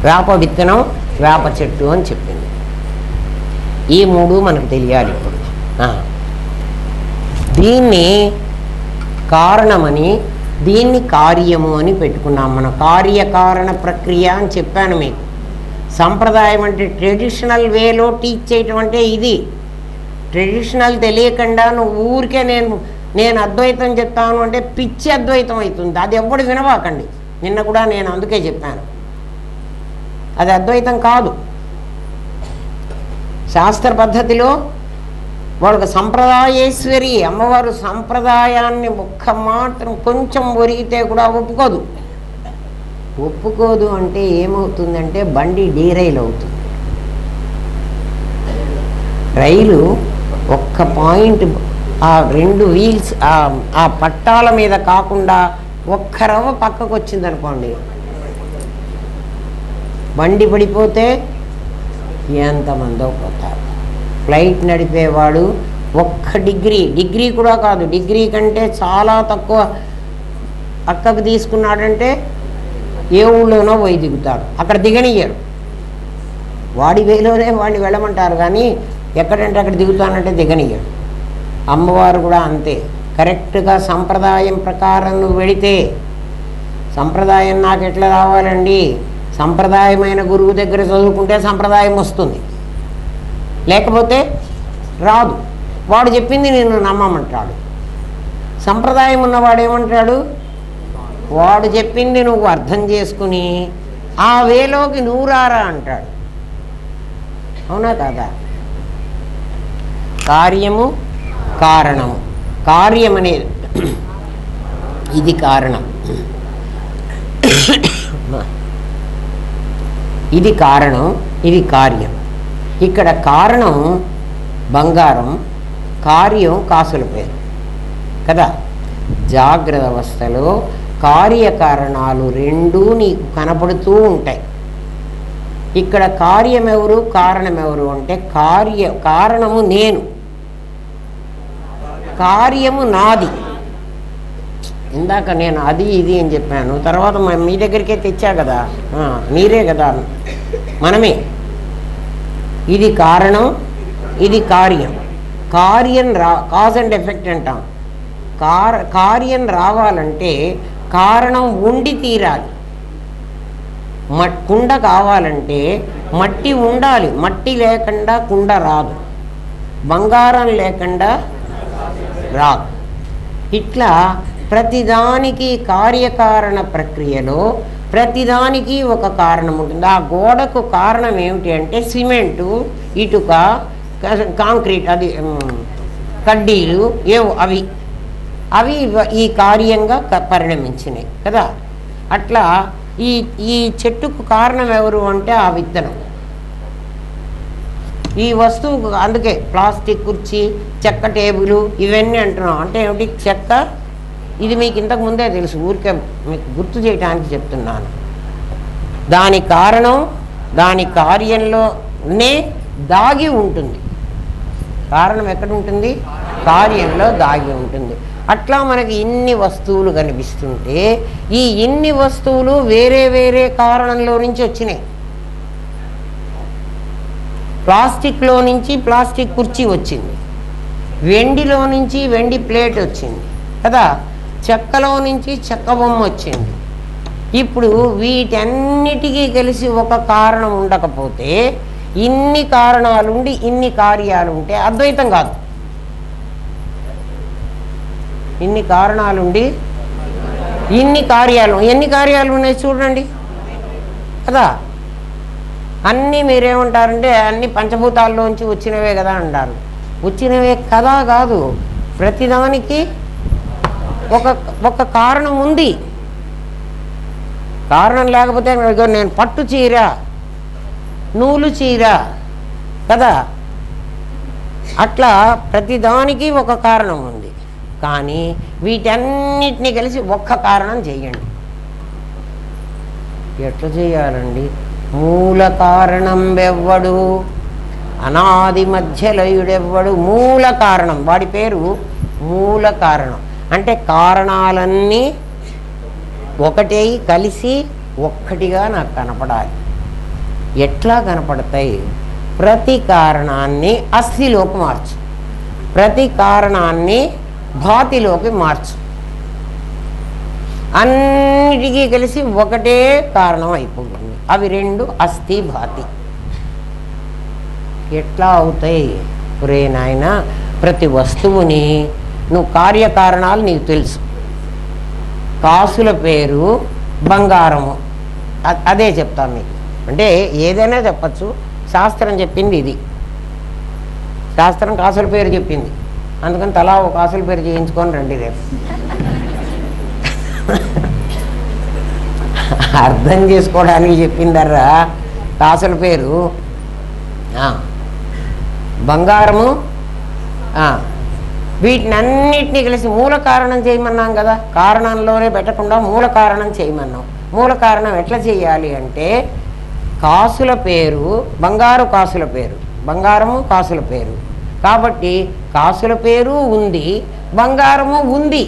వేప విత్తనం, వేప చెట్టు అని చెప్పింది. ఈ 3 మనకు తెలియాలి ఇప్పుడు. దీన్ని కారణమని, దీన్ని కార్యము అని పెట్టుకున్నాం మనం. కార్యకారణ ప్రక్రియ అని చెప్పాను మీకు. సంప్రదాయం అంటే ట్రెడిషనల్ వేలో టీచ్ చేయటం అంటే ఇది. ట్రెడిషనల్ తెలియకుండా నువ్వు ఊరికే నేను అద్వైతం చెప్తాను అంటే పిచ్చి అద్వైతం అవుతుంది. అది ఎవ్వడు వినవాకండి. నిన్న కూడా నేను అందుకే చెప్పాను, అది అద్వైతం కాదు. శాస్త్ర పద్ధతిలో వాళ్ళకి సంప్రదాయేశ్వరి అమ్మవారు సంప్రదాయాన్ని ఒక్క మాత్రం కొంచెం ఒరిగితే కూడా ఒప్పుకోదు అంటే ఏమవుతుందంటే బండి డీరైల్ అవుతుంది. రైలు ఒక్క పాయింట్, ఆ 2 వీల్స్ ఆ పట్టాల మీద కాకుండా ఒక్క రవ్వ పక్కకు వచ్చిందనుకోండి, బండి పడిపోతే ఎంతమందో పోతారు. ఫ్లైట్ నడిపేవాడు ఒక్క డిగ్రీ కూడా కాదు, డిగ్రీ కంటే చాలా తక్కువ పక్కకు తీసుకున్నాడంటే ఏ ఊళ్ళోనో పోయి దిగుతాడు. అక్కడ దిగనియ్యరు, వాడి వేలోనే వాడిని వెళ్ళమంటారు, కానీ ఎక్కడంటే అక్కడ దిగుతానంటే దిగనియ్యరు. అమ్మవారు కూడా అంతే. కరెక్ట్గా సంప్రదాయం ప్రకారం నువ్వు వెళితే, సంప్రదాయం నాకు ఎట్లా రావాలండి, సంప్రదాయమైన గురువు దగ్గర చదువుకుంటే సంప్రదాయం వస్తుంది, లేకపోతే రాదు. వాడు చెప్పింది నేను నమ్మమంటాడు. సంప్రదాయం ఉన్నవాడు ఏమంటాడు, వాడు చెప్పింది నువ్వు అర్థం చేసుకుని ఆ వేలోకి నువ్వు రారా అంటాడు. అవునా కాదా? కార్యము కారణము. కార్యం అనేది ఇది కారణం, ఇది కారణం, ఇది కార్యం. ఇక్కడ కారణం బంగారం, కార్యం కాసుల పేరు కదా. జాగ్రత్త అవస్థలో కార్యకారణాలు 2 నీకు కనపడుతూ ఉంటాయి. ఇక్కడ కార్యం ఎవరు, కారణం ఎవరు అంటే కారణము నేను, కార్యము నాది. ఇందాక నేను అది ఇది అని చెప్పాను, తర్వాత మీ దగ్గరికే తెచ్చా కదా, మీరే కదా, మనమే. ఇది కారణం, ఇది కార్యం. కార్యం కాజ్ అండ్ ఎఫెక్ట్ అంటాం. కార్యం రావాలంటే కారణం ఉండి తీరాలి. కుండ కావాలంటే మట్టి ఉండాలి, మట్టి లేకుండా కుండ రాదు, బంగారం లేకుండా రాదు. ఇట్లా ప్రతిదానికి కార్యకారణ ప్రక్రియలో ప్రతిదానికి ఒక కారణం ఉంటుంది. ఆ గోడకు కారణం ఏమిటి అంటే సిమెంటు, ఇటుక, కాంక్రీట్, అది కడ్డీలు ఏవో అవి ఈ కార్యంగా పరిణమించినాయి కదా. అట్లా ఈ చెట్టుకు కారణం ఎవరు అంటే ఆ విత్తనం. ఈ వస్తువు అందుకే ప్లాస్టిక్ కుర్చీ, చెక్క టేబుల్ ఇవన్నీ అంటున్నాం. అంటే ఏమిటి? చెక్క. ఇది మీకు ఇంతకు ముందే తెలుసు, ఊరికే మీకు గుర్తు చేయడానికి చెప్తున్నాను. దాని కారణం, దాని కార్యంలోనే దాగి ఉంటుంది. కారణం ఎక్కడ ఉంటుంది? కార్యంలో దాగి ఉంటుంది. అట్లా మనకి ఇన్ని వస్తువులు కనిపిస్తుంటే ఈ ఇన్ని వస్తువులు వేరే వేరే కారణంలో నుంచి వచ్చినాయి. ప్లాస్టిక్లో నుంచి ప్లాస్టిక్ కుర్చీ వచ్చింది, వెండిలో నుంచి వెండి ప్లేట్ వచ్చింది కదా, చెక్కలో నుంచి చెక్క బొమ్మ వచ్చింది. ఇప్పుడు వీటన్నిటికీ కలిసి ఒక కారణం ఉండకపోతే ఇన్ని కారణాలుండి ఇన్ని కార్యాలు ఉంటే అద్వైతం కాదు. ఇన్ని కారణాలుండి ఇన్ని కార్యాలు, ఎన్ని కార్యాలు ఉన్నాయి చూడండి కదా. అన్నీ మీరేమంటారంటే అన్ని పంచభూతాల్లోంచి వచ్చినవే కదా అంటారు. వచ్చినవే కదా కాదు, ప్రతిదానికి ఒక కారణం ఉంది. కారణం లేకపోతే నేను పట్టు చీర, నూలు చీర కదా, అట్లా ప్రతిదానికి ఒక కారణం ఉంది. కానీ వీటన్నిటినీ కలిసి ఒక్క కారణం చేయండి. ఎట్లా చేయాలండి? మూల కారణం ఎవ్వడు, అనాది మధ్యలయుడెవ్వడు. మూల కారణం, వాడి పేరు మూల కారణం. అంటే కారణాలన్నీ ఒకటే కలిసి ఒక్కటిగా నాకు కనపడాలి. ఎట్లా కనపడతాయి? ప్రతి కారణాన్ని అస్థిలోకి మార్చు, ప్రతి కారణాన్ని భాతిలోకి మార్చు. అన్నిటికీ కలిసి ఒకటే కారణం అయిపోతుంది. అవి రెండు అస్థి భాతి. ఎట్లా అవుతాయి? ఒరే నాయన, ప్రతి వస్తువుని నువ్వు కార్యకారణాలు నీకు తెలుసు. కాసుల పేరు బంగారము, అదే చెప్తాను మీకు. అంటే ఏదైనా చెప్పచ్చు, శాస్త్రం చెప్పింది ఇది. శాస్త్రం కాసుల పేరు చెప్పింది, అందుకని తలా ఒక కాసుల పేరు చేయించుకొని రండి రేపు. అర్థం చేసుకోవడానికి చెప్పిందర్రా కాసుల పేరు. బంగారము, వీటినన్నిటినీ కలిసి మూల కారణం చేయమన్నాం కదా. కారణంలోనే పెట్టకుండా మూల కారణం చేయమన్నాం. మూల కారణం ఎట్లా చేయాలి అంటే కాసుల పేరు బంగారు, కాసుల పేరు బంగారము, కాసుల పేరు. కాబట్టి కాసుల పేరు ఉంది, బంగారము ఉంది,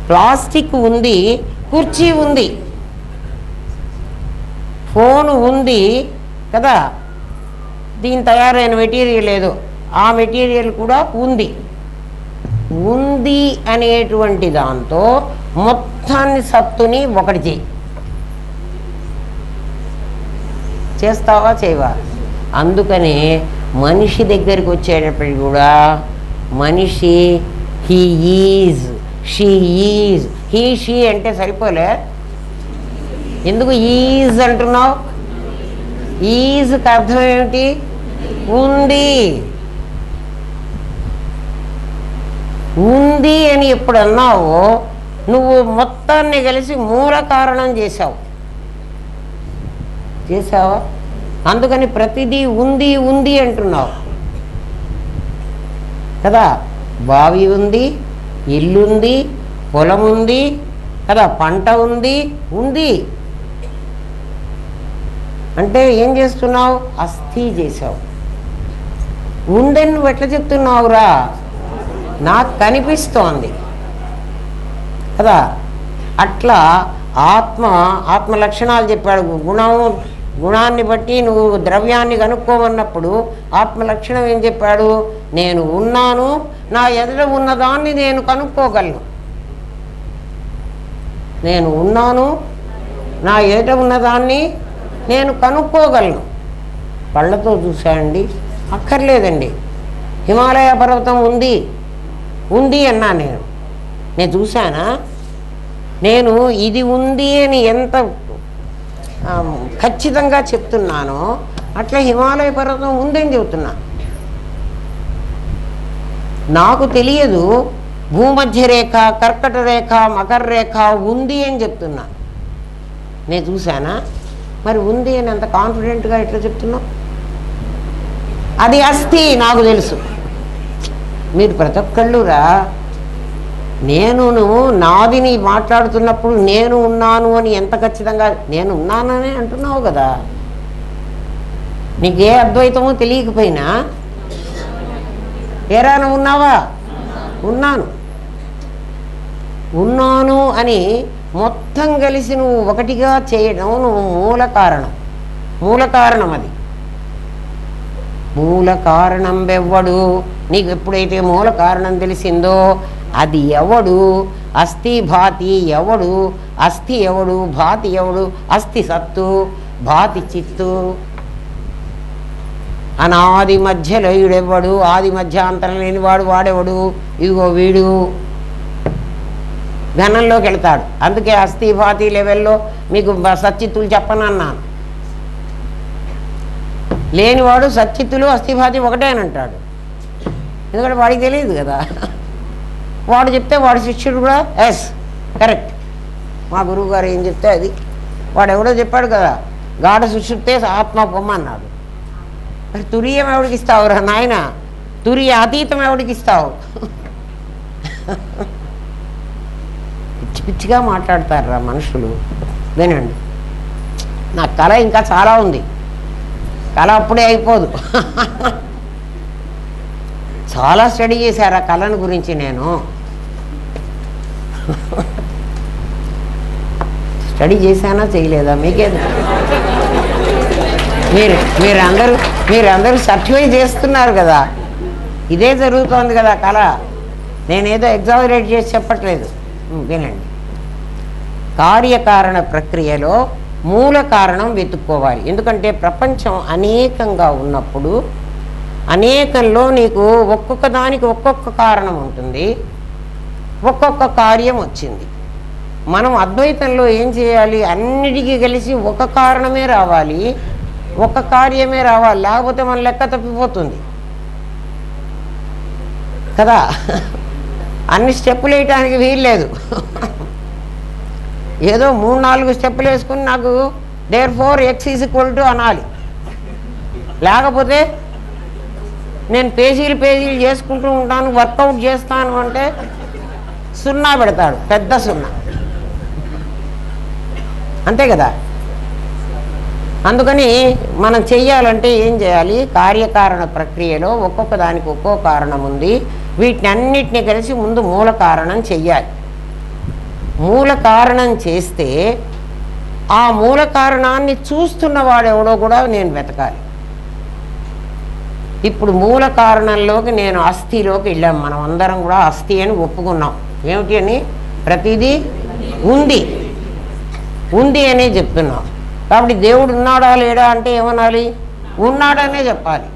ప్లాస్టిక్ ఉంది, కుర్చీ ఉంది, ఫోను ఉంది కదా, దీని తయారైన మెటీరియల్ ఏదో ఆ మెటీరియల్ కూడా ఉంది. ఉంది అనేటువంటి దాంతో మొత్తాన్ని సత్తుని ఒకటి చేయి. చేస్తావా చేయవా? అందుకనే మనిషి దగ్గరికి వచ్చేటప్పటికి కూడా మనిషి he is, she is. He she అంటే సరిపోలే, ఎందుకు ఈజ్ అంటున్నావు? ఈజ్కి అర్థం ఏమిటి? ఉంది. ఉంది అని ఎప్పుడు అన్నావో నువ్వు మొత్తాన్ని కలిసి మూల కారణం చేసావా? అందుకని ప్రతిదీ ఉంది ఉంది అంటున్నావు కదా. బావి ఉంది, ఇల్లుంది, పొలం ఉంది కదా, పంట ఉంది, ఉంది అంటే ఏం చేస్తున్నావు? అస్థి చేసావు. ఉందని నువ్వు ఎట్లా చెప్తున్నావురా? నాకు కనిపిస్తోంది కదా. అట్లా ఆత్మ లక్షణాలు చెప్పాడు. గుణాన్ని బట్టి నువ్వు ద్రవ్యాన్ని కనుక్కోమన్నప్పుడు ఆత్మ లక్షణం ఏం చెప్పాడు? నేను ఉన్నాను, నా ఎదుట ఉన్నదాన్ని నేను కనుక్కోగలను. నేను ఉన్నాను, నా ఎదుట ఉన్నదాన్ని నేను కనుక్కోగలను. కళ్ళతో చూశానండి, అక్కర్లేదండి. హిమాలయ పర్వతం ఉంది ఉంది అన్నా నేను చూశానా? నేను ఇది ఉంది అని ఎంత ఖచ్చితంగా చెప్తున్నానో అట్లా హిమాలయ పర్వతం ఉందని చెబుతున్నా. నాకు తెలియదు భూమధ్య రేఖ, కర్కట రేఖ, మకర రేఖ ఉంది అని చెప్తున్నా. నేను చూశానా? మరి ఉంది అని అంత కాన్ఫిడెంట్గా ఎట్లా చెప్తున్నావు? అది అస్థి, నాకు తెలుసు. మీరు ప్రతి ఒక్కళ్ళురా నేను నాదిని మాట్లాడుతున్నప్పుడు నేను ఉన్నాను అని ఎంత ఖచ్చితంగా నేను ఉన్నానని అంటున్నావు కదా. నీకే అద్వైతమో తెలియకపోయినా ఏరా నువ్వు ఉన్నావా? ఉన్నాను ఉన్నాను అని మొత్తం కలిసి నువ్వు ఒకటిగా చేయడం నువ్వు మూల కారణం అది. మూల కారణం ఎవ్వడు? నీకు ఎప్పుడైతే మూల కారణం తెలిసిందో అది ఎవడు? అస్థి భాతి ఎవడు? అస్థి ఎవడు? భాతి ఎవడు? అస్థి సత్తు, భాతి చిత్తు. అనాది మధ్య లయుడెవ్వడు? ఆది మధ్యాంతరం లేనివాడు వాడెవడు? ఇదిగో వీడు ఘనంలోకి వెళ్తాడు. అందుకే అస్థి భాతి లెవెల్లో మీకు సచ్చిత్తులు చెప్పనన్నాను. లేనివాడు సచ్చిత్తులు అస్థిభాతి ఒకటే అని అంటాడు. ఎందుకంటే వాడికి తెలియదు కదా. వాడు చెప్తే వాడి శిష్యుడు కూడా ఎస్ కరెక్ట్, మా గురువు గారు ఏం చెప్తే అది. వాడు ఎవడో చెప్పాడు కదా, గాఢ సుషుప్తే ఆత్మ పొమ్మన్నాడు. మరి తురియం ఎవడికి ఇస్తావు రా నాయన? తురియ అతీతం ఎవడికి ఇస్తావు? పిచ్చి పిచ్చిగా మాట్లాడతారు రా మనుషులు. వినండి, నా కళ ఇంకా చాలా ఉంది. కళ అప్పుడే అయిపోదు. చాలా స్టడీ చేశారు ఆ కళను గురించి. నేను స్టడీ చేశానా చేయలేదా మీకే? మీరందరూ సర్టిఫై చేస్తున్నారు కదా. ఇదే జరుగుతోంది కదా కళ. నేనేదో ఎగ్జాజరేట్ చేసి చెప్పట్లేదు. వినండి, కార్యకారణ ప్రక్రియలో మూల కారణం వెతుక్కోవాలి. ఎందుకంటే ప్రపంచం అనేకంగా ఉన్నప్పుడు అనేకంలో నీకు ఒక్కొక్క దానికి ఒక్కొక్క కారణం ఉంటుంది, ఒక్కొక్క కార్యం వచ్చింది. మనం అద్వైతంలో ఏం చేయాలి? అన్నిటికీ కలిసి ఒక కారణమే రావాలి, ఒక కార్యమే రావాలి. లేకపోతే మన లెక్క తప్పిపోతుంది కదా. అన్ని స్టెప్పులు వేయటానికి వీల్లేదు. ఏదో 3-4 స్టెప్పులు వేసుకుని నాకు therefore x = అనాలి. లేకపోతే నేను పేజీలు చేసుకుంటూ ఉంటాను, వర్కౌట్ చేస్తాను అంటే 0 పెడతాడు, పెద్ద 0. అంతే కదా. అందుకని మనం చెయ్యాలంటే ఏం చేయాలి? కార్యకారణ ప్రక్రియలో ఒక్కొక్క దానికి ఒక్కో కారణం ఉంది. వీటిని అన్నిటినీ కలిసి ముందు మూల కారణం చెయ్యాలి. మూల కారణం చేస్తే ఆ మూల కారణాన్ని చూస్తున్న వాడెవడో కూడా నేను వెతకాలి. ఇప్పుడు మూల కారణంలోకి నేను అస్థిలోకి వెళ్ళాం. మనం అందరం కూడా అస్థి అని ఒప్పుకున్నాం. ఏమిటి అని? ప్రతిదీ ఉంది అనే చెప్తున్నాం. కాబట్టి దేవుడు ఉన్నాడా లేడా అంటే ఏమనాలి? ఉన్నాడనే చెప్పాలి.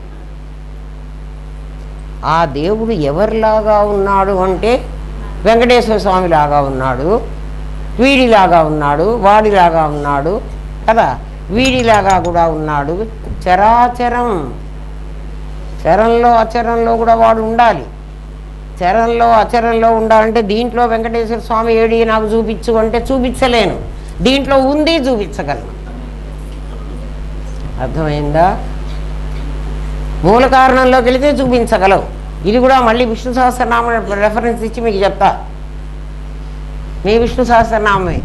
ఆ దేవుడు ఎవరిలాగా ఉన్నాడు అంటే వెంకటేశ్వర స్వామి లాగా ఉన్నాడు, వీడిలాగా ఉన్నాడు, వాడిలాగా ఉన్నాడు కదా. వీడిలాగా కూడా ఉన్నాడు. చరాచరం, చరంలో అచరంలో కూడా వాడు ఉండాలి. చరంలో అచరంలో ఉండాలంటే దీంట్లో వెంకటేశ్వర స్వామి ఏడి నాకు చూపించు అంటే చూపించలేను, దీంట్లో ఉంది చూపించగలను. అర్థమైందా? మూల కారణంలోకి వెళితే చూపించగలవు. ఇది కూడా మళ్ళీ విష్ణు సహస్రనామం రెఫరెన్స్ ఇచ్చి మీకు చెప్తా. మీ విష్ణు సహస్రనామే,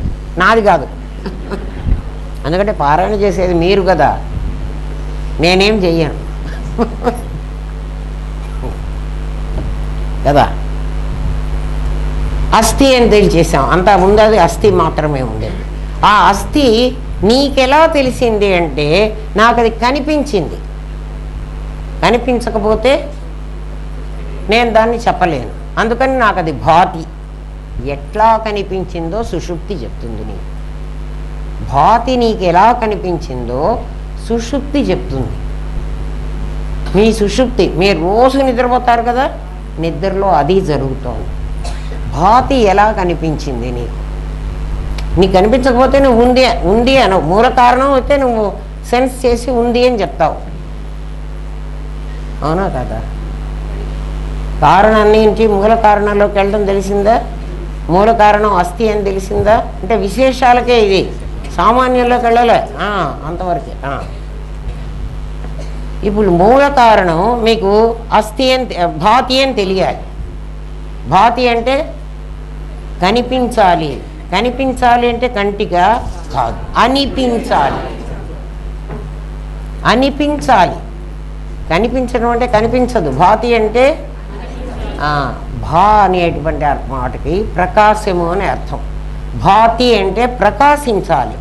నాది కాదు. ఎందుకంటే పారాయణ చేసేది మీరు కదా, నేనేం చెయ్యను కదా. అస్థి అని తెలిచేసాం. అంతా ముందు అది అస్థి మాత్రమే ఉండేది. ఆ అస్థి నీకెలా తెలిసింది అంటే నాకు అది కనిపించింది. కనిపించకపోతే నేను దాన్ని చెప్పలేను. అందుకని నాకు అది భాతి. ఎట్లా కనిపించిందో సుషుప్తి చెప్తుంది. నీకు భాతి నీకు ఎలా కనిపించిందో సుషుప్తి చెప్తుంది. మీ సుషుప్తి, మీరు రోజు నిద్రపోతారు కదా, నిద్రలో అది జరుగుతోంది. భాతి ఎలా కనిపించింది నీకు కనిపించకపోతే నువ్వు ఉంది అనవు. మూల కారణం అయితే నువ్వు సెన్స్ చేసి ఉంది అని చెప్తావు. అవునా కదా? కారణాన్ని నుంచి మూల కారణంలోకి వెళ్ళడం తెలిసిందా? మూల కారణం అస్థి అని తెలిసిందా? అంటే విశేషాలకే ఇది, సామాన్యంలోకి వెళ్ళలే అంతవరకే. ఇప్పుడు మూల కారణం మీకు అస్థి అని భాతి అని తెలియాలి. భాతి అంటే కనిపించాలి. కనిపించాలి అంటే కంటిగా కాదు, అనిపించాలి. అనిపించాలి. కనిపించడం అంటే కనిపించదు. భాతి అంటే భా అనేటువంటి మాటకి ప్రకాశము అనే అర్థం. భాతి అంటే ప్రకాశించాలి.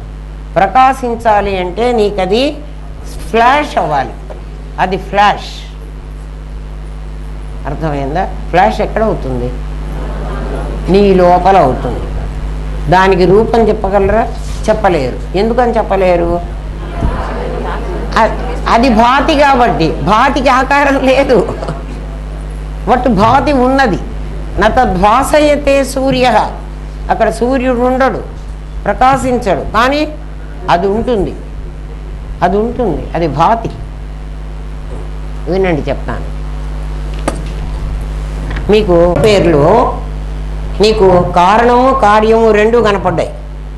ప్రకాశించాలి అంటే నీకు అది ఫ్లాష్ అవ్వాలి. అది ఫ్లాష్. అర్థమైందా? ఫ్లాష్ ఎక్కడ అవుతుంది? నీ లోపల అవుతుంది. దానికి రూపం చెప్పగలరా? చెప్పలేరు. ఎందుకని చెప్పలేరు? అది భాతి కాబట్టి. భాతికి ఆకారం లేదు, బట్ భాతి ఉన్నది. నతద్భాసయతే సూర్య, అక్కడ సూర్యుడు ఉండడు, ప్రకాశించడు, కానీ అది ఉంటుంది. అది ఉంటుంది, అది భాతి. వినండి చెప్తాను. మీకు పేర్లు నీకు కారణము కార్యము రెండు కనపడ్డాయి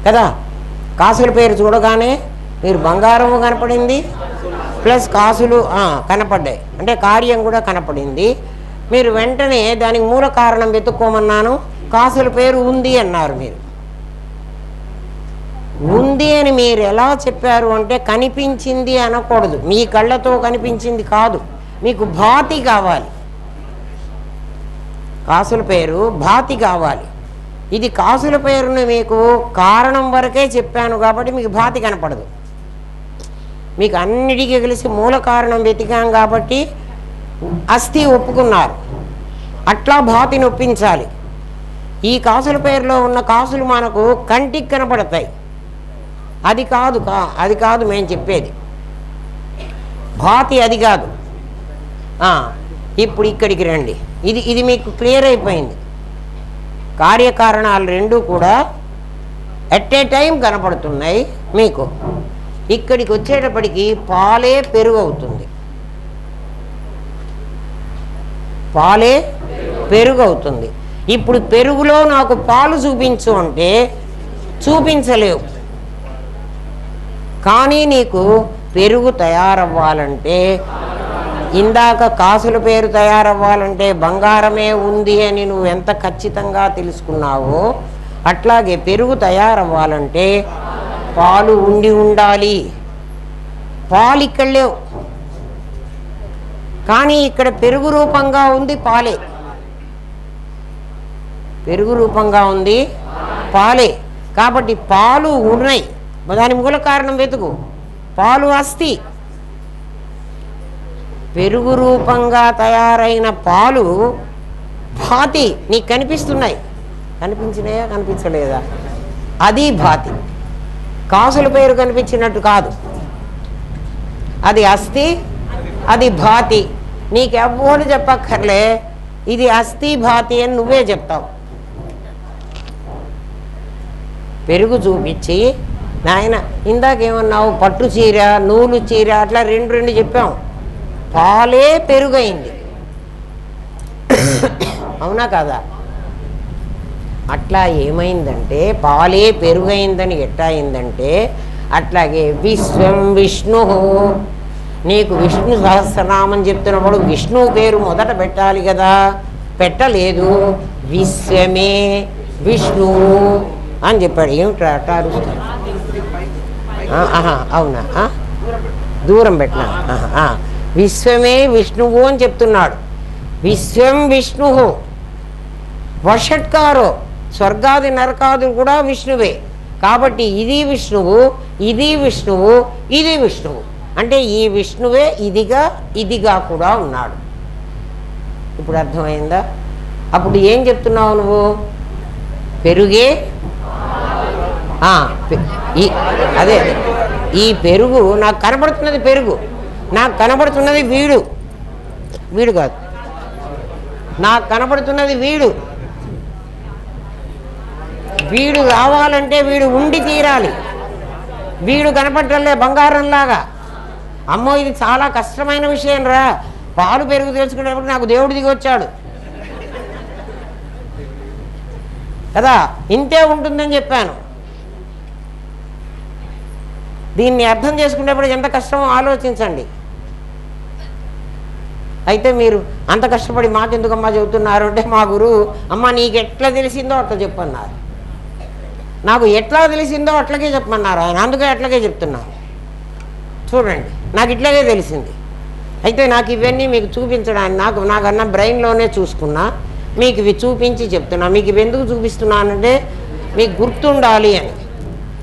కదా. కాసుల పేరు చూడగానే మీరు బంగారము కనపడింది, ప్లస్ కాసులు కనపడ్డాయి, అంటే కార్యం కూడా కనపడింది. మీరు వెంటనే దానికి మూల కారణం వెతుక్కోమన్నాను. కాసుల పేరు ఉంది అన్నారు. మీరు ఉంది అని మీరు ఎలా చెప్పారు అంటే కనిపించింది అనకూడదు. మీ కళ్ళతో కనిపించింది కాదు, మీకు భాతి కావాలి. కాసుల పేరు భాతి కావాలి. ఇది కాసుల పేరుని మీకు కారణం వరకే చెప్పాను కాబట్టి మీకు భాతి కనపడదు. మీకు అన్నిటికీ కలిసి మూల కారణం వెతికాం కాబట్టి అస్థి ఒప్పుకున్నారు. అట్లా భాతిని ఒప్పించాలి. ఈ కాసుల పేరులో ఉన్న కాసులు మనకు కంటికి కనపడతాయి. అది కాదు మేము చెప్పేది. భాతి అది కాదు. ఇప్పుడు ఇక్కడికి రండి. ఇది మీకు క్లియర్ అయిపోయింది. కార్యకారణాలు రెండు కూడా ఎట్ ఏ టైం కనపడుతున్నాయి మీకు. ఇక్కడికి వచ్చేటప్పటికి పాలే పెరుగు అవుతుంది. పాలే పెరుగు అవుతుంది. ఇప్పుడు పెరుగులో నాకు పాలు చూపించు అంటే చూపించలేవు. కానీ నీకు పెరుగు తయారవ్వాలంటే, ఇందాక కాసుల పేరు తయారవ్వాలంటే బంగారమే ఉంది అని నువ్వు ఎంత ఖచ్చితంగా తెలుసుకున్నావో, అట్లాగే పెరుగు తయారవ్వాలంటే పాలు ఉండి ఉండాలి. పాలు ఇక్కడ లేవు, కానీ ఇక్కడ పెరుగు రూపంగా ఉంది పాలే. పెరుగు రూపంగా ఉంది పాలే. కాబట్టి పాలు ఉన్నాయి, దాని మూల కారణం వెతుకు. పాలు అస్థి. పెరుగు రూపంగా తయారైన పాలు భాతి నీకు కనిపిస్తున్నాయి. కనిపించినాయా కనిపించలేదా? అది భాతి. కాసుల పేరు కనిపించినట్టు కాదు. అది అస్థి, అది భాతి. నీకెవ్వరు చెప్పక్కర్లే. ఇది అస్థి భాతి అని నువ్వే చెప్తావు. పెరుగు చూపించి, నాయన ఇందాకేమన్నావు పట్టు చీర, నూలు చీర, అట్లా రెండు చెప్పాం. పాలే పెరుగైంది. అవునా కాదా? అట్లా ఏమైందంటే పాలే పెరుగైందని ఎట్లా అయిందంటే, అట్లాగే విశ్వం విష్ణు. నీకు విష్ణు సహస్రనామం చెప్తున్నప్పుడు విష్ణువు పేరు మొదట పెట్టాలి కదా, పెట్టలేదు. విశ్వమే విష్ణువు అని చెప్పాడు. ఏమిట్రా అట్లా అరుస్తాడు? అవునా? దూరం పెట్టినా. విశ్వమే విష్ణువు అని చెప్తున్నాడు. విశ్వం విష్ణు. వషట్కారో స్వర్గాది నరకాదులు కూడా విష్ణువే. కాబట్టి ఇది విష్ణువు, ఇది విష్ణువు, ఇది విష్ణువు. అంటే ఈ విష్ణువే ఇదిగా కూడా ఉన్నాడు. ఇప్పుడు అర్థమైందా? అప్పుడు ఏం చెప్తున్నావు నువ్వు? పెరుగే అదే ఈ పెరుగు నాకు కనబడుతున్నది. పెరుగు నాకు కనబడుతున్నది వీడు కాదు. నాకు కనబడుతున్నది వీడు రావాలంటే వీడు ఉండి తీరాలి. వీడు కనపడటంలే బంగారంలాగా. అమ్మో ఇది చాలా కష్టమైన విషయం రా. పాలు పెరుగు తెలుసుకునేటప్పుడు నాకు దేవుడు దిగి వచ్చాడు కదా, ఇంతే ఉంటుందని చెప్పాను. దీన్ని అర్థం చేసుకునేప్పుడు ఎంత కష్టమో ఆలోచించండి. అయితే మీరు అంత కష్టపడి మాకెందుకమ్మా చెబుతున్నారు అంటే, మా గురువు అమ్మ నీకు ఎట్లా తెలిసిందో అట్లా చెప్పన్నారు. నాకు ఎట్లా తెలిసిందో అట్లాగే చెప్పమన్నారు ఆయన, అందుకే అట్లాగే చెప్తున్నారు. చూడండి. నాకు ఇట్లాగే తెలిసింది. అయితే నాకు ఇవన్నీ మీకు చూపించడానికి నాకన్నా బ్రెయిన్లోనే చూసుకున్నా, మీకు ఇవి చూపించి చెప్తున్నా. మీకు ఇవి ఎందుకు చూపిస్తున్నానంటే మీకు గుర్తుండాలి అని,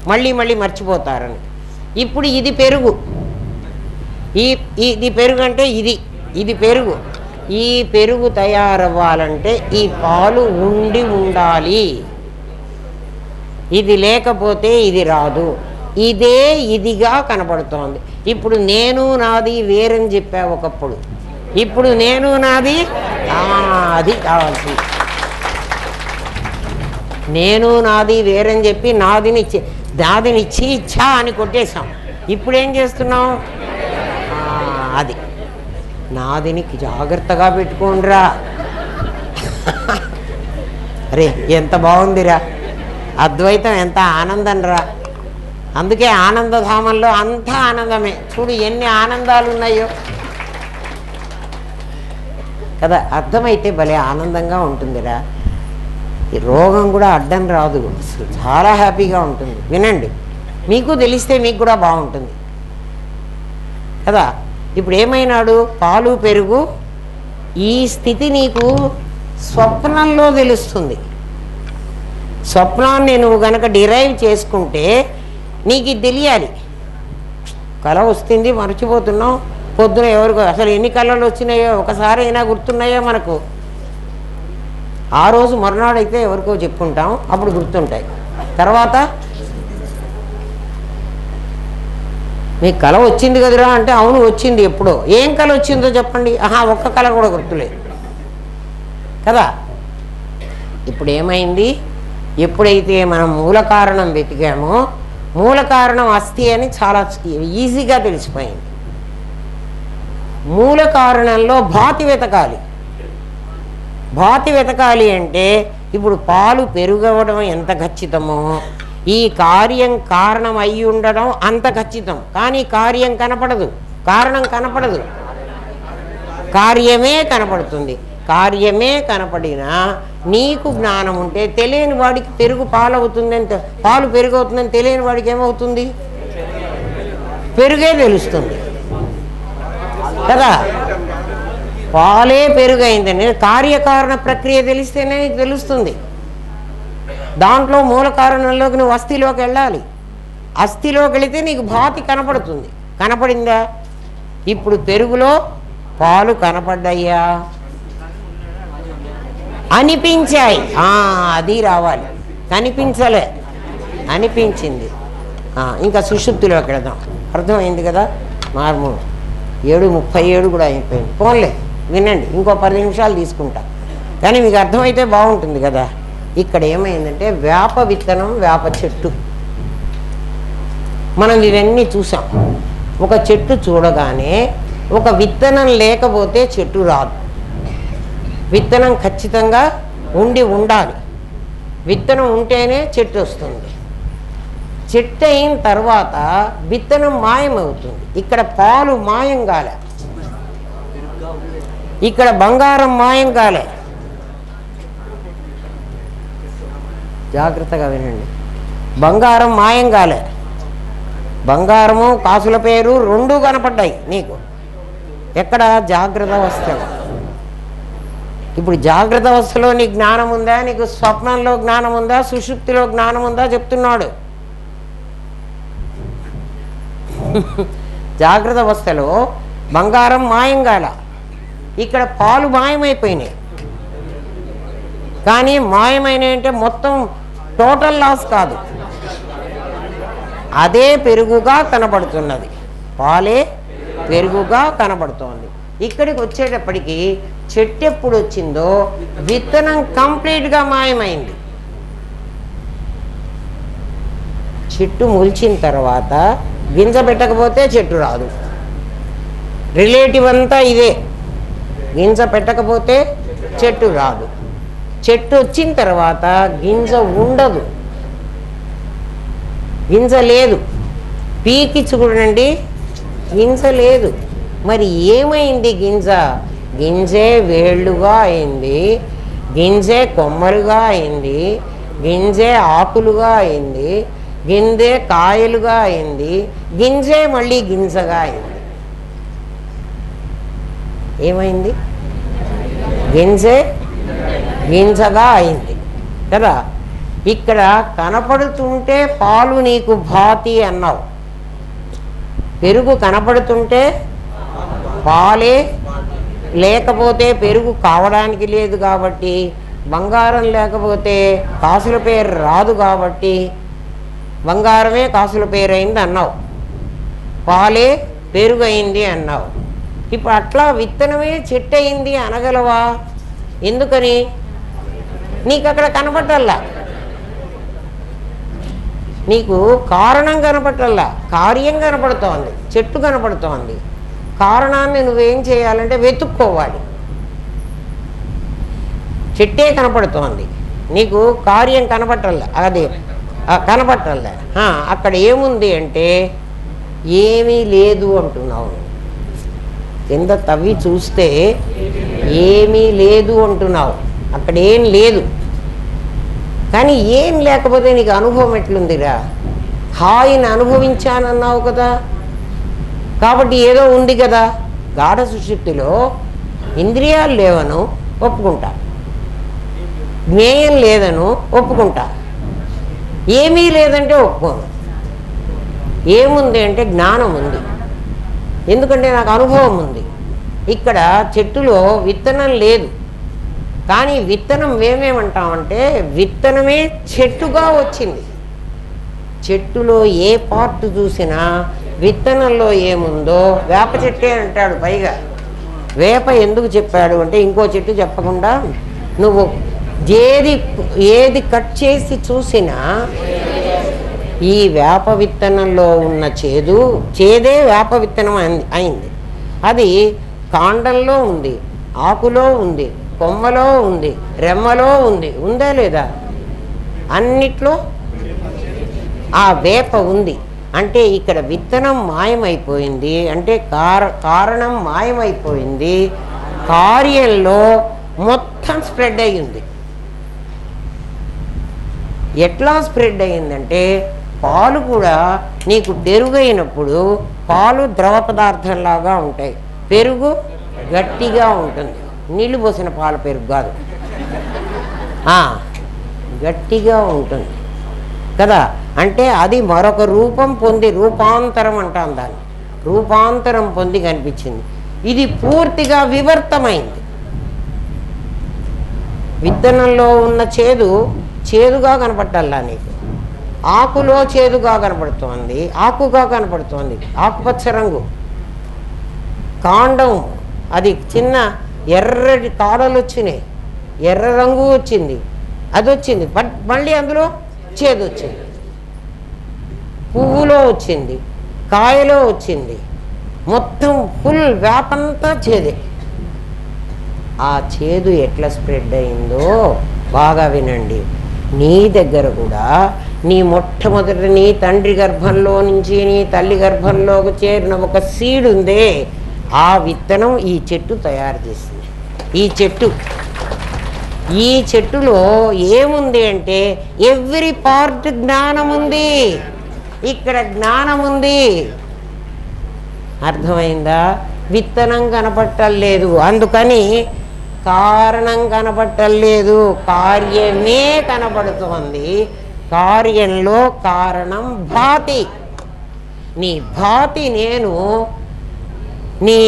మళ్ళీ మళ్ళీ మర్చిపోతారని. ఇప్పుడు ఇది పెరుగు, ఇది పెరుగు అంటే ఇది పెరుగు. ఈ పెరుగు తయారవ్వాలంటే ఈ పాలు ఉండాలి. ఇది లేకపోతే ఇది రాదు. ఇదే ఇదిగా కనపడుతోంది. ఇప్పుడు నేను నాది వేరని చెప్పా ఒకప్పుడు, ఇప్పుడు నేను నాది అది కావాల్సింది. నేను నాది వేరని చెప్పి నాదినిచ్చి ఇచ్చా అని కొట్టేశాం. ఇప్పుడు ఏం చేస్తున్నాం? అది నాదిని జాగ్రత్తగా పెట్టుకోండిరా. అరే ఎంత బాగుందిరా, అద్వైతం ఎంత ఆనందం రా. అందుకే ఆనందధామంలో అంతా ఆనందమే. చూడు ఎన్ని ఆనందాలు ఉన్నాయో కదా. అర్థమైతే భలే ఆనందంగా ఉంటుందిరా. ఈ రోగం కూడా అడ్డం రాదు, చాలా హ్యాపీగా ఉంటుంది. వినండి, మీకు తెలిస్తే మీకు కూడా బాగుంటుంది కదా. ఇప్పుడు ఏమైనాడు? పాలు పెరుగు. ఈ స్థితి నీకు స్వప్నంలో తెలుస్తుంది. స్వప్నాన్ని నువ్వు కనుక డిరైవ్ చేసుకుంటే నీకు ఇది తెలియాలి. కళ వస్తుంది, మర్చిపోతున్నావు. పొద్దున ఎవరికో అసలు ఎన్ని కళలు వచ్చినాయో ఒకసారి అయినా గుర్తున్నాయో మనకు. ఆ రోజు మరునాడైతే ఎవరికో చెప్పుకుంటాం, అప్పుడు గుర్తుంటాయి. తర్వాత మీకు కళ వచ్చింది కదరా అంటే అవును వచ్చింది. ఎప్పుడో ఏం కళ వచ్చిందో చెప్పండి. ఒక్క కళ కూడా గుర్తులేదు కదా. ఇప్పుడు ఏమైంది? ఎప్పుడైతే మనం మూల కారణం వెతికామో, మూల కారణం అస్థి అని చాలా ఈజీగా తెలిసిపోయింది. మూల కారణంలో భాతి వెతకాలి. భాతి వెతకాలి అంటే ఇప్పుడు పాలు పెరుగవడం ఎంత ఖచ్చితమో, ఈ కార్యం కారణం అయి ఉండడం అంత ఖచ్చితం. కానీ కార్యం కనపడదు, కారణం కనపడదు, కార్యమే కనపడుతుంది. కార్యమే కనపడినా నీకు జ్ఞానం ఉంటే తెలియని వాడికి పెరుగు పాలు అవుతుందని, పాలు పెరుగు అవుతుందని తెలియని వాడికి ఏమవుతుంది? పెరుగే తెలుస్తుంది కదా. పాలే పెరుగైందని కార్యకారణ ప్రక్రియ తెలిస్తేనే నీకు తెలుస్తుంది. దాంట్లో మూల కారణంలోకి నువ్వు అస్థిలోకి వెళ్ళాలి. అస్థిలోకి వెళితే నీకు భాతి కనపడుతుంది. కనపడిందా? ఇప్పుడు పెరుగులో పాలు కనపడ్డాయా? అనిపించాయి. అది రావాలి. కనిపించలే, అనిపించింది. ఇంకా సుషుప్తిలోకి వెళదాం. అర్థమైంది కదా. మార్ము 7:37 కూడా అయిపోయింది. పోన్లే వినండి, ఇంకో 10 నిమిషాలు తీసుకుంటా, కానీ మీకు అర్థమైతే బాగుంటుంది కదా. ఇక్కడ ఏమైందంటే వేప విత్తనం, వేప చెట్టు, మనం ఇవన్నీ చూసాం. ఒక చెట్టు చూడగానే ఒక విత్తనం లేకపోతే చెట్టు రాదు. విత్తనం ఖచ్చితంగా ఉండాలి. విత్తనం ఉంటేనే చెట్టు వస్తుంది. చెట్టు అయిన తర్వాత విత్తనం మాయమవుతుంది. ఇక్కడ పాలు మాయం కాలే, ఇక్కడ బంగారం మాయం కాలే. జాగ్రత్తగా వినండి, బంగారం మాయం కాలే. బంగారము కాసుల పేరు రెండూ కనపడ్డాయి నీకు. ఎక్కడ? జాగ్రత్త అవస్థలో. ఇప్పుడు జాగ్రత్త అవస్థలో నీకు జ్ఞానం ఉందా? నీకు స్వప్నంలో జ్ఞానం ఉందా? సుషుప్తిలో జ్ఞానం ఉందా? చెప్తున్నాడు. జాగ్రత్త అవస్థలో బంగారం మాయంగాల, ఇక్కడ పాలు మాయమైపోయినాయి. కానీ మాయమైనాయి అంటే మొత్తం టోటల్ లాస్ కాదు, అదే పెరుగుగా కనబడుతున్నది. పాలే పెరుగుగా కనబడుతోంది. ఇక్కడికి వచ్చేటప్పటికి చెట్టు ఎప్పుడు వచ్చిందో విత్తనం కంప్లీట్గా మాయమైంది. చెట్టు మొలిచిన తర్వాత గింజ పెట్టకపోతే చెట్టు రాదు. రిలేటివ్ అంతా ఇదే. గింజ పెట్టకపోతే చెట్టు రాదు. చెట్టు వచ్చిన తర్వాత గింజ ఉండదు, గింజ లేదు. పీకి చూడండి, గింజ లేదు. మరి ఏమైంది గింజ? గింజే వేళ్ళుగా అయింది, గింజే కొమ్మలుగా అయింది, గింజే ఆకులుగా అయింది, గింజే కాయలుగా అయింది, గింజే మళ్ళీ గింజగా అయింది. ఏమైంది? గింజే గింజగా అయింది కదా. ఇక్కడ కనపడుతుంటే పాలు నీకు భాతి అన్నావు, పెరుగు కనపడుతుంటే పాలే, లేకపోతే పెరుగు కావడానికి లేదు కాబట్టి, బంగారం లేకపోతే కాసుల పేరు రాదు కాబట్టి బంగారమే కాసుల పేరు అయింది అన్నావు, పాలే పెరుగు అయింది అన్నావు. ఇప్పుడు అట్లా విత్తనమే చెట్టు అయింది అనగలవా? ఎందుకని? నీకు అక్కడ కనపట్టల్లా, నీకు కారణం కనపట్టల్లా, కార్యం కనపడుతోంది, చెట్టు కనపడుతోంది. కారణాన్ని నువ్వేం చేయాలంటే వెతుక్కోవాలి. చెట్టే కనపడుతోంది, నీకు కార్యం కనపట్టల్లా, అది కనపట్టల్లా. అక్కడ ఏముంది అంటే ఏమీ లేదు అంటున్నావు. కింద తవ్వి చూస్తే ఏమీ లేదు అంటున్నావు, అక్కడ ఏం లేదు. కానీ ఏం లేకపోతే నీకు అనుభవం ఎట్లుందిరా? హాయిని అనుభవించానన్నావు కదా, కాబట్టి ఏదో ఉంది కదా. గాఢ సుషుప్తిలో ఇంద్రియాలు లేవను ఒప్పుకుంటా, జ్ఞేయం లేదను ఒప్పుకుంటా, ఏమీ లేదంటే ఒప్పుకోను. ఏముంది అంటే జ్ఞానం ఉంది, ఎందుకంటే నాకు అనుభవం ఉంది. ఇక్కడ చెట్టులో విత్తనం లేదు, కానీ విత్తనం మేమేమంటామంటే విత్తనమే చెట్టుగా వచ్చింది. చెట్టులో ఏ పార్ట్ చూసినా విత్తనంలో ఏముందో వేప చెట్టే అంటాడు. పైగా వేప ఎందుకు చెప్పాడు అంటే ఇంకో చెట్టు చెప్పకుండా నువ్వు ఏది కట్ చేసి చూసినా ఈ వేప విత్తనంలో ఉన్న చేదే వేప విత్తనం అయింది. అది కాండంలో ఉంది, ఆకులో ఉంది, కొమ్మలో ఉంది, రెమ్మలో ఉంది, ఉందా లేదా? అన్నిట్లో ఆ వేప ఉంది. అంటే ఇక్కడ విత్తనం మాయమైపోయింది, అంటే కారణం మాయమైపోయింది, కార్యంలో మొత్తం స్ప్రెడ్ అయ్యింది. ఎట్లా స్ప్రెడ్ అయ్యిందంటే పాలు కూడా నీకు పెరుగైనప్పుడు పాలు ద్రవ పదార్థంలాగా ఉంటాయి, పెరుగు గట్టిగా ఉంటుంది. నీళ్ళు పోసిన పాల పెరుగు కాదు, గట్టిగా ఉంటుంది కదా. అంటే అది మరొక రూపం పొంది, రూపాంతరం అంటాం దాన్ని, రూపాంతరం పొంది కనిపించింది. ఇది పూర్తిగా వివర్తమైంది. విత్తనంలో ఉన్న చేదుగా కనపట్టాలా నీకు, ఆకులో చేదుగా కనపడుతోంది, ఆకుగా కనపడుతోంది, ఆకుపచ్చ రంగు. కాండం అది చిన్న ఎర్రటి కాడలు వచ్చినాయి, ఎర్ర రంగు వచ్చింది, అది వచ్చింది. బట్ మళ్ళీ అందులో చేదు వచ్చింది. పువ్వులో వచ్చింది, కాయలో వచ్చింది, మొత్తం ఫుల్ వేపంతా చేదే. ఆ చేదు ఎట్లా స్ప్రెడ్ అయిందో బాగా వినండి. నీ దగ్గర కూడా నీ మొట్టమొదటి నీ తండ్రి గర్భంలో నుంచి నీ తల్లి గర్భంలోకి చేరిన ఒక సీడ్ ఉందే, ఆ విత్తనం ఈ చెట్టు తయారు చేసింది. ఈ చెట్టులో ఏముంది అంటే ఎవ్రీ పార్ట్ జ్ఞానం ఉంది. ఇక్కడ జ్ఞానం ఉంది, అర్థమైందా? విత్తనం కనపట్టలేదు, అందుకని కారణం కనపట్టలేదు, కార్యమే కనపడుతోంది. కార్యంలో కారణం భాతి. నీ భాతి నేను, నీ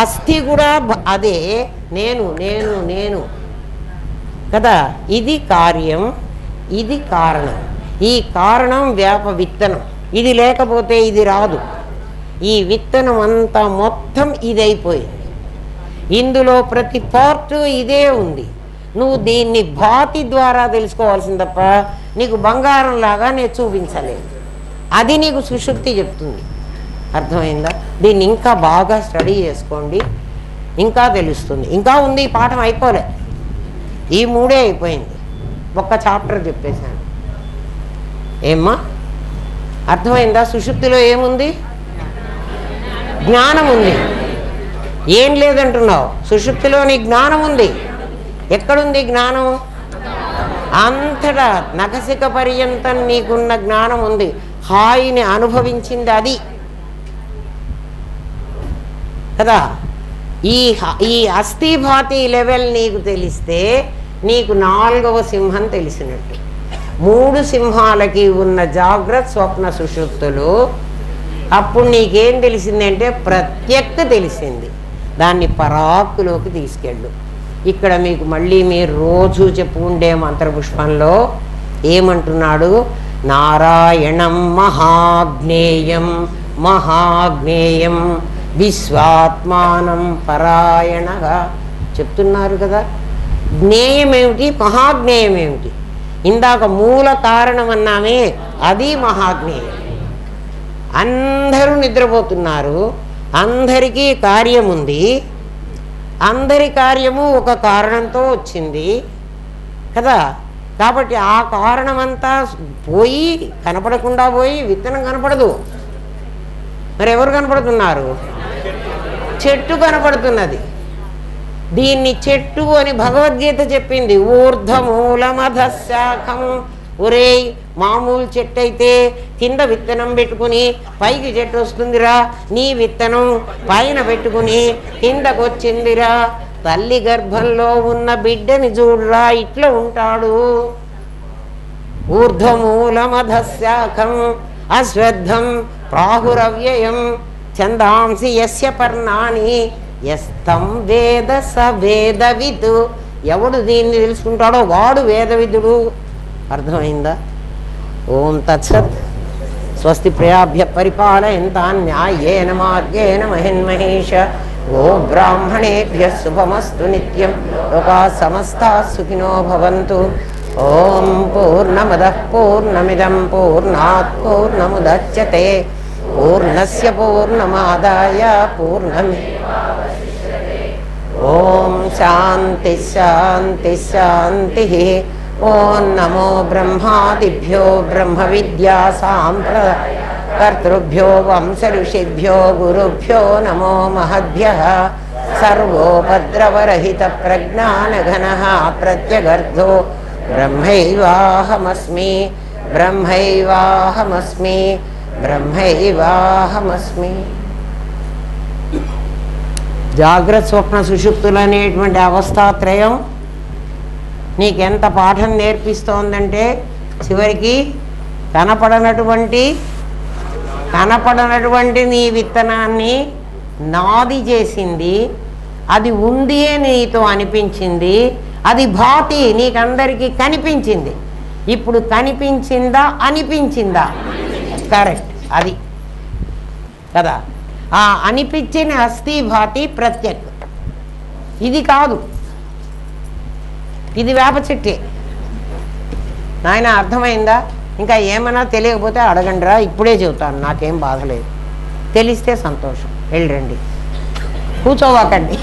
అస్థి కూడా అదే, నేను నేను నేను కదా. ఇది కార్యం, ఇది కారణం. ఈ కారణం వేప విత్తనం, ఇది లేకపోతే ఇది రాదు. ఈ విత్తనం అంతా మొత్తం ఇదైపోయింది. ఇందులో ప్రతి పార్ట్ ఇదే ఉంది. నువ్వు దీన్ని భాతి ద్వారా తెలుసుకోవాల్సింది తప్ప నీకు బంగారం లాగా నేను చూపించలేదు. అది నీకు సుషుప్తి చెప్తుంది, అర్థమైందా? దీన్ని ఇంకా బాగా స్టడీ చేసుకోండి, ఇంకా తెలుస్తుంది. ఇంకా ఉంది, ఈ పాఠం అయిపోలే, ఈ మూడే అయిపోయింది. ఒక్క చాప్టర్ చెప్పేశాను. ఏమ్మా అర్థమైందా? సుషుప్తిలో ఏముంది? జ్ఞానం ఉంది. ఏం లేదంటున్నావు? సుషుప్తిలో నీ జ్ఞానం ఉంది. ఎక్కడుంది జ్ఞానం? అంతటా నఖసిక పర్యంతం నీకున్న జ్ఞానం ఉంది. హాయిని అనుభవించింది అది కదా. ఈ అస్థిభాతి లెవెల్ నీకు తెలిస్తే నీకు 4వ సింహం తెలిసినట్టు. 3 సింహాలకి ఉన్న జాగ్రత్త స్వప్న సుషుప్తులు. అప్పుడు నీకేం తెలిసిందంటే ప్రత్యక్ తెలిసింది. దాన్ని పరాక్కులోకి తీసుకెళ్ళు. ఇక్కడ మీకు మళ్ళీ మీరు రోజు చెప్పుకుండే మంత్రపుష్పంలో ఏమంటున్నాడు? నారాయణం మహాజ్ఞేయం మహాజ్ఞేయం విశ్వాత్మానం పరాయణగా చెప్తున్నారు కదా. జ్ఞేయం ఏమిటి, మహాజ్ఞేయం ఏమిటి? ఇందాక మూల కారణం అన్నామే, అది మహాజ్ఞేయం. అందరూ నిద్రపోతున్నారు, అందరికీ కార్యం ఉంది, అందరి కార్యము ఒక కారణంతో వచ్చింది కదా. కాబట్టి ఆ కారణమంతా పోయి కనపడకుండా పోయి విత్తనం కనపడదు. మరి ఎవరు కనపడుతున్నారు? చెట్టు కనపడుతున్నది. దీన్ని చెట్టు అని భగవద్గీత చెప్పింది. ఊర్ధ్వమూలమధశాఖం. ఒరేయ్, మామూలు చెట్టు అయితే కింద విత్తనం పెట్టుకుని పైకి చెట్టు వస్తుందిరా, నీ విత్తనం పైన పెట్టుకుని కిందకు వచ్చిందిరా. తల్లి గర్భంలో ఉన్న బిడ్డని చూడురా, ఇట్లా ఉంటాడు. ఊర్ధ్వమూలమధశాఖం అశ్వత్థం ప్రాహురవ్యయం ఛందాంసి యస్య పర్ణాని యస్తం వేద స వేదవిదు. ఎవడు దీన్ని తెలుసుకుంటాడో వాడు వేదవిదుడు. అర్థమైందా? ఓం తత్సత్. స్వస్తి ప్రయాభ్య పరిపాలయంతాం న్యాయేన మార్గేణ మహిన్మహేష. గో బ్రాహ్మణేభ్య శుభమస్తు నిత్యం. లోకాః సమస్తాః సుఖినో భవంతు. ఓం పూర్ణమదః పూర్ణమిదం పూర్ణాత్ పూర్ణముదచ్యతే పూర్ణస్య పూర్ణమాదాయ పూర్ణమేవావశిష్యతే. ఓం శాంతి శాంతి శాంతి. ఓం నమో బ్రహ్మాదిభ్యో బ్రహ్మ విద్యా సాంప్రదాయ కర్తృభ్యో వంశ ఋషిభ్యో గురుభ్యో నమో మహద్భ్యః. సర్వోపద్రవరహిత ప్రజ్ఞానఘనః ప్రత్యగర్ధో బ్రహ్మైవాహమస్మి బ్రహ్మైవాహమస్మి బ్రహ్మైవాహమస్మి. జాగ్రత్త స్వప్న సుషుప్తులు అనేటువంటి అవస్థాత్రయం నీకెంత పాఠం నేర్పిస్తోందంటే చివరికి కనపడనటువంటి నీ విత్తనాన్ని నాది చేసింది. అది ఉంది అని నీతో అనిపించింది. అది భాతి నీకందరికీ కనిపించింది. ఇప్పుడు కనిపించిందా అనిపించిందా? కరెక్ట్, అది కదా. ఆ అనిపించిన అస్థిభాతి ప్రత్యక్. ఇది కాదు, ఇది వేప చెట్టే. నాయన అర్థమైందా? ఇంకా ఏమైనా తెలియకపోతే అడగండిరా, ఇప్పుడే చెబుతాను, నాకేం బాధ లేదు. తెలిస్తే సంతోషం. వెళ్ళండి, కూర్చోవాకండి.